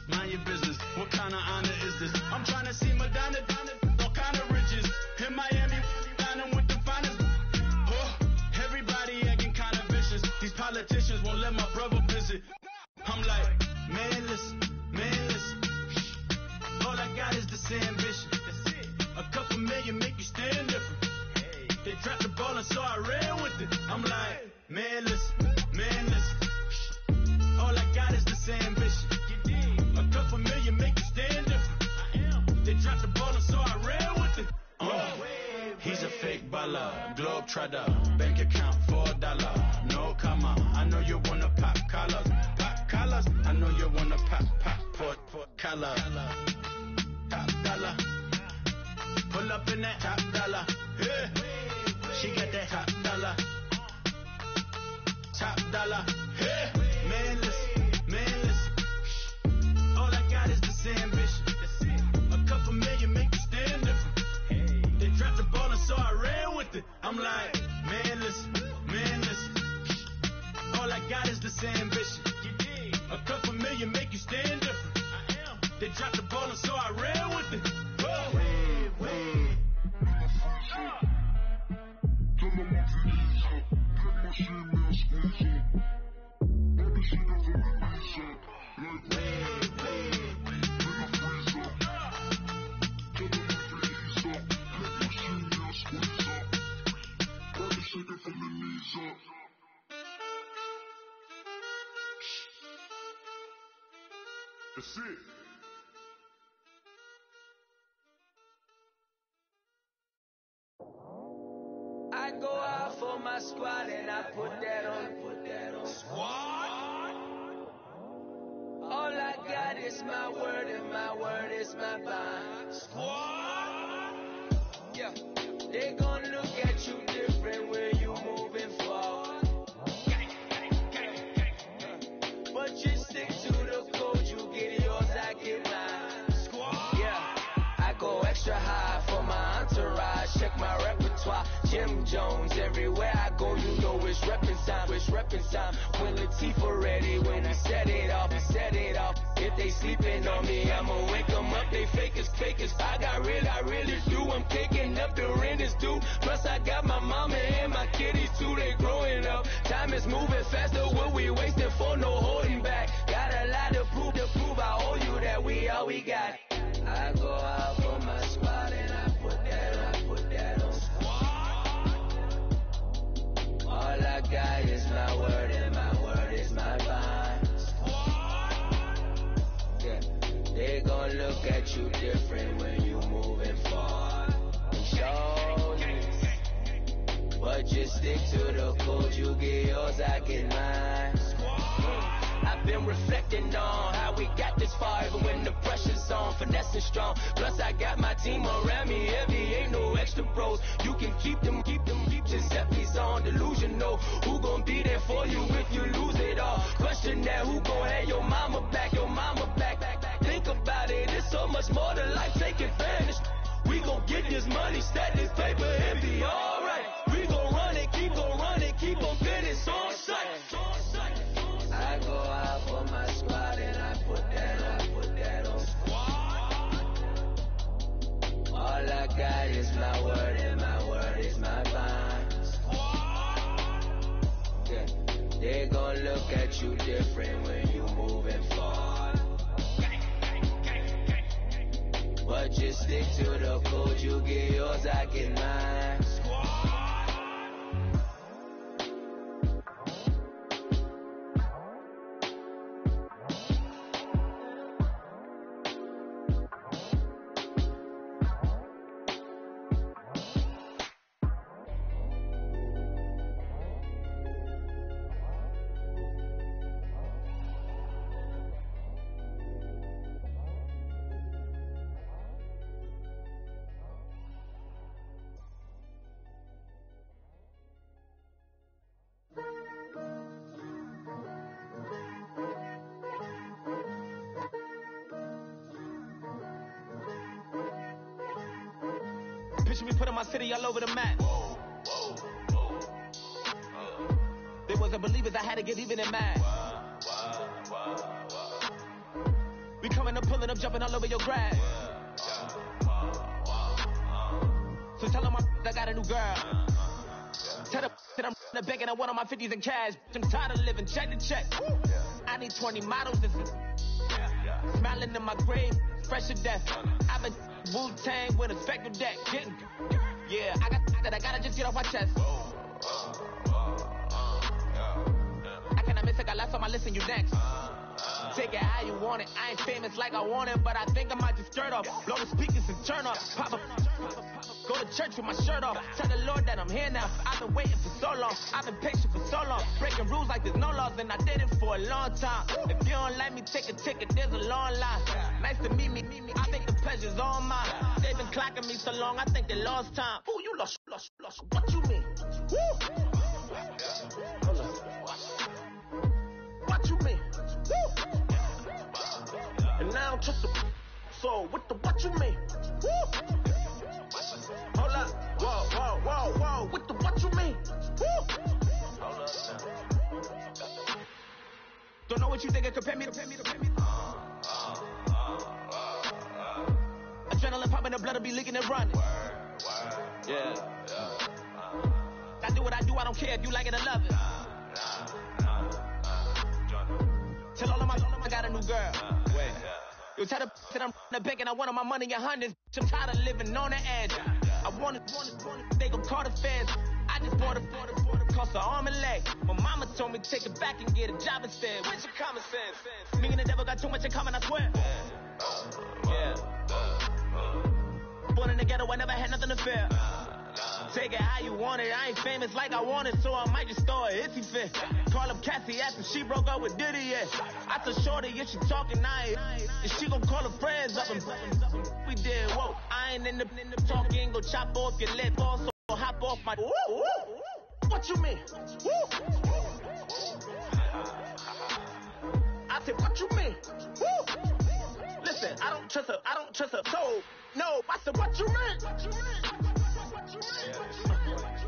Mind your business, what kind of honor is this? I'm trying to see Madonna, all kind of riches. In Miami, dining with the finest. Everybody acting kind of vicious. These politicians won't let my brother visit. I'm like, man, listen. All I got is this ambition. A couple million make you stand different. They dropped the ball and so I ran with it. I'm like, man, listen. All I got is this ambition. A couple million make you stand different. They dropped the ball and so I ran with it. He's a fake baller, globe trotter, bank account $4. No comma, I know you wanna pop collars. I know you wanna pop collar. Top dollar, pull up in that top dollar. Yeah. She got that top dollar. Hey. Man, listen. All I got is this ambition. A couple million make you stand different. They dropped the ball and so I ran with it. I'm like, man, listen. All I got is this ambition. A couple million.
That's it.
I go out for my squad and I put that on. Squad. All I got is my word and my word is my bond. Squad. Yeah. They gon' look at you different when you moving forward. But you stick to the code, you get yours, I get mine. Squad. Yeah. I go extra high for my entourage. Check my repertoire. Jim Jones, everywhere I go, you know it's reppin' time. It's reppin' time. When Latifah ready, when we set it off, we set it off. If they sleeping on me, I'ma wake them up. They fakers. I really do. I'm picking up the rent is due. Plus I got my mama and my kiddies too. They growing up. Time is moving faster. What we wasting for? No holding back. Got a lot to prove. I owe you that we all we got. I go out for my squad and I put that on. All I got is my word and my word is my bond. Yeah, they gon' look at you different when you moving forward. Show this, but just stick to the code. You get yours, I get mine. I've been reflecting on how we got this far, even when the pressure's on, finessing strong. Plus I got my team around me heavy, ain't no extra bros. You can keep them. Giuseppe's on delusional. Who gon' be there for you if you lose it all? Question that, who gon' have your mama back? Think about it, it's so much more to life, take advantage. We gon' get this money, stack this paper, and be alright. We gon' run it, keep on finish on sight. I go out for my squad and I put that on. All I got is my word and my word is my bond. Yeah, they gon' look at you different when you moving forward. But just stick to the code, you get yours, I get mine.
Picture me putting my city all over the map. They wasn't believers, I had to get even in mad. We coming up, pulling up, jumping all over your grass. So tell them I got a new girl. Tell them that I'm the bank and I want on my 50s in cash. I'm tired of living check to check. I need 20 models and smiling in my grave, fresh to death. I've been Wu-Tang with a spectral deck. Yeah, I gotta just get off my chest. I cannot miss it, got last on my list and you next. Take it how you want it. I ain't famous like I want it, but I think I might just stir it up. Blow the speakers and turn up. Pop up. Go to church with my shirt off. Tell the Lord that I'm here now. I've been waiting for so long. I've been patient for so long. Breaking rules like there's no laws, and I did it for a long time. If you don't like me, take a ticket. There's a long line. Nice to meet me. I think the pleasure's all mine. They've been clocking me so long, I think they lost time. Ooh, you lost. What you mean? Woo! What you mean? Woo! And now I don't trust the so what you mean? Woo! Hold up, whoa, what you mean? Woo! Hold up now. Don't know what you think, compare me. Adrenaline popping, the blood will be leaking and running. Yeah. I do what I do, I don't care if you like it or love it. Tell all of my I got a new girl. Yo, tell the that I'm the bank and I want all my money in hundreds. I'm tired of living on the edge. I want it, they gon' call the feds. I just bought a cost an arm and leg. My mama told me take it back and get a job instead. Where's your common sense? Me and the devil people got too much in common, I swear. Yeah. Born in the ghetto, I never had nothing to fear. Take it how you want it. I ain't famous like I want it, so I might just throw a hissy fit. Call up Cassie after she broke up with Diddy, yeah. I told Shorty if she talking, and she gon' call her friends up and we did, whoa. I ain't in the talking, go chop off your lip, also hop off my. What you mean? I said, what you mean? Listen, I don't trust her, so no. I said, what you mean?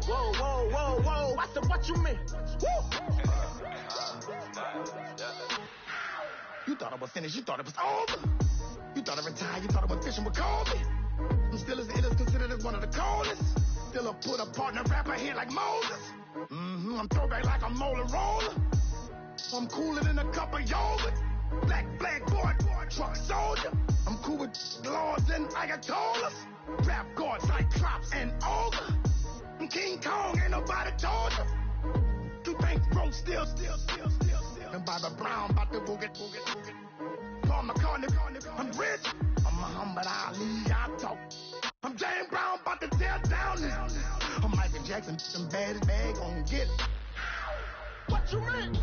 Whoa. I said, what you mean?
You thought I was finished, you thought it was over. You thought I retired, you thought I was fishing with Kobe. I'm still as ill as considered as one of the coldest. Still a put a partner rapper here like Moses. I'm throwback like a molar roller. I'm cooler than a cup of yogurt. Black flag boy, truck soldier. I'm cool with lords and ayatollahs. Rap god, Cyclops and Ogre. I'm King Kong, ain't nobody told you. You think Roach still. And Bobby Brown about to go get. Paul McCartney, I'm rich. I'm Muhammad Ali, I talk. I'm James Brown, about to tear down now. I'm Michael Jackson, some bad bag gon' get it. What you mean?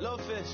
Low fish.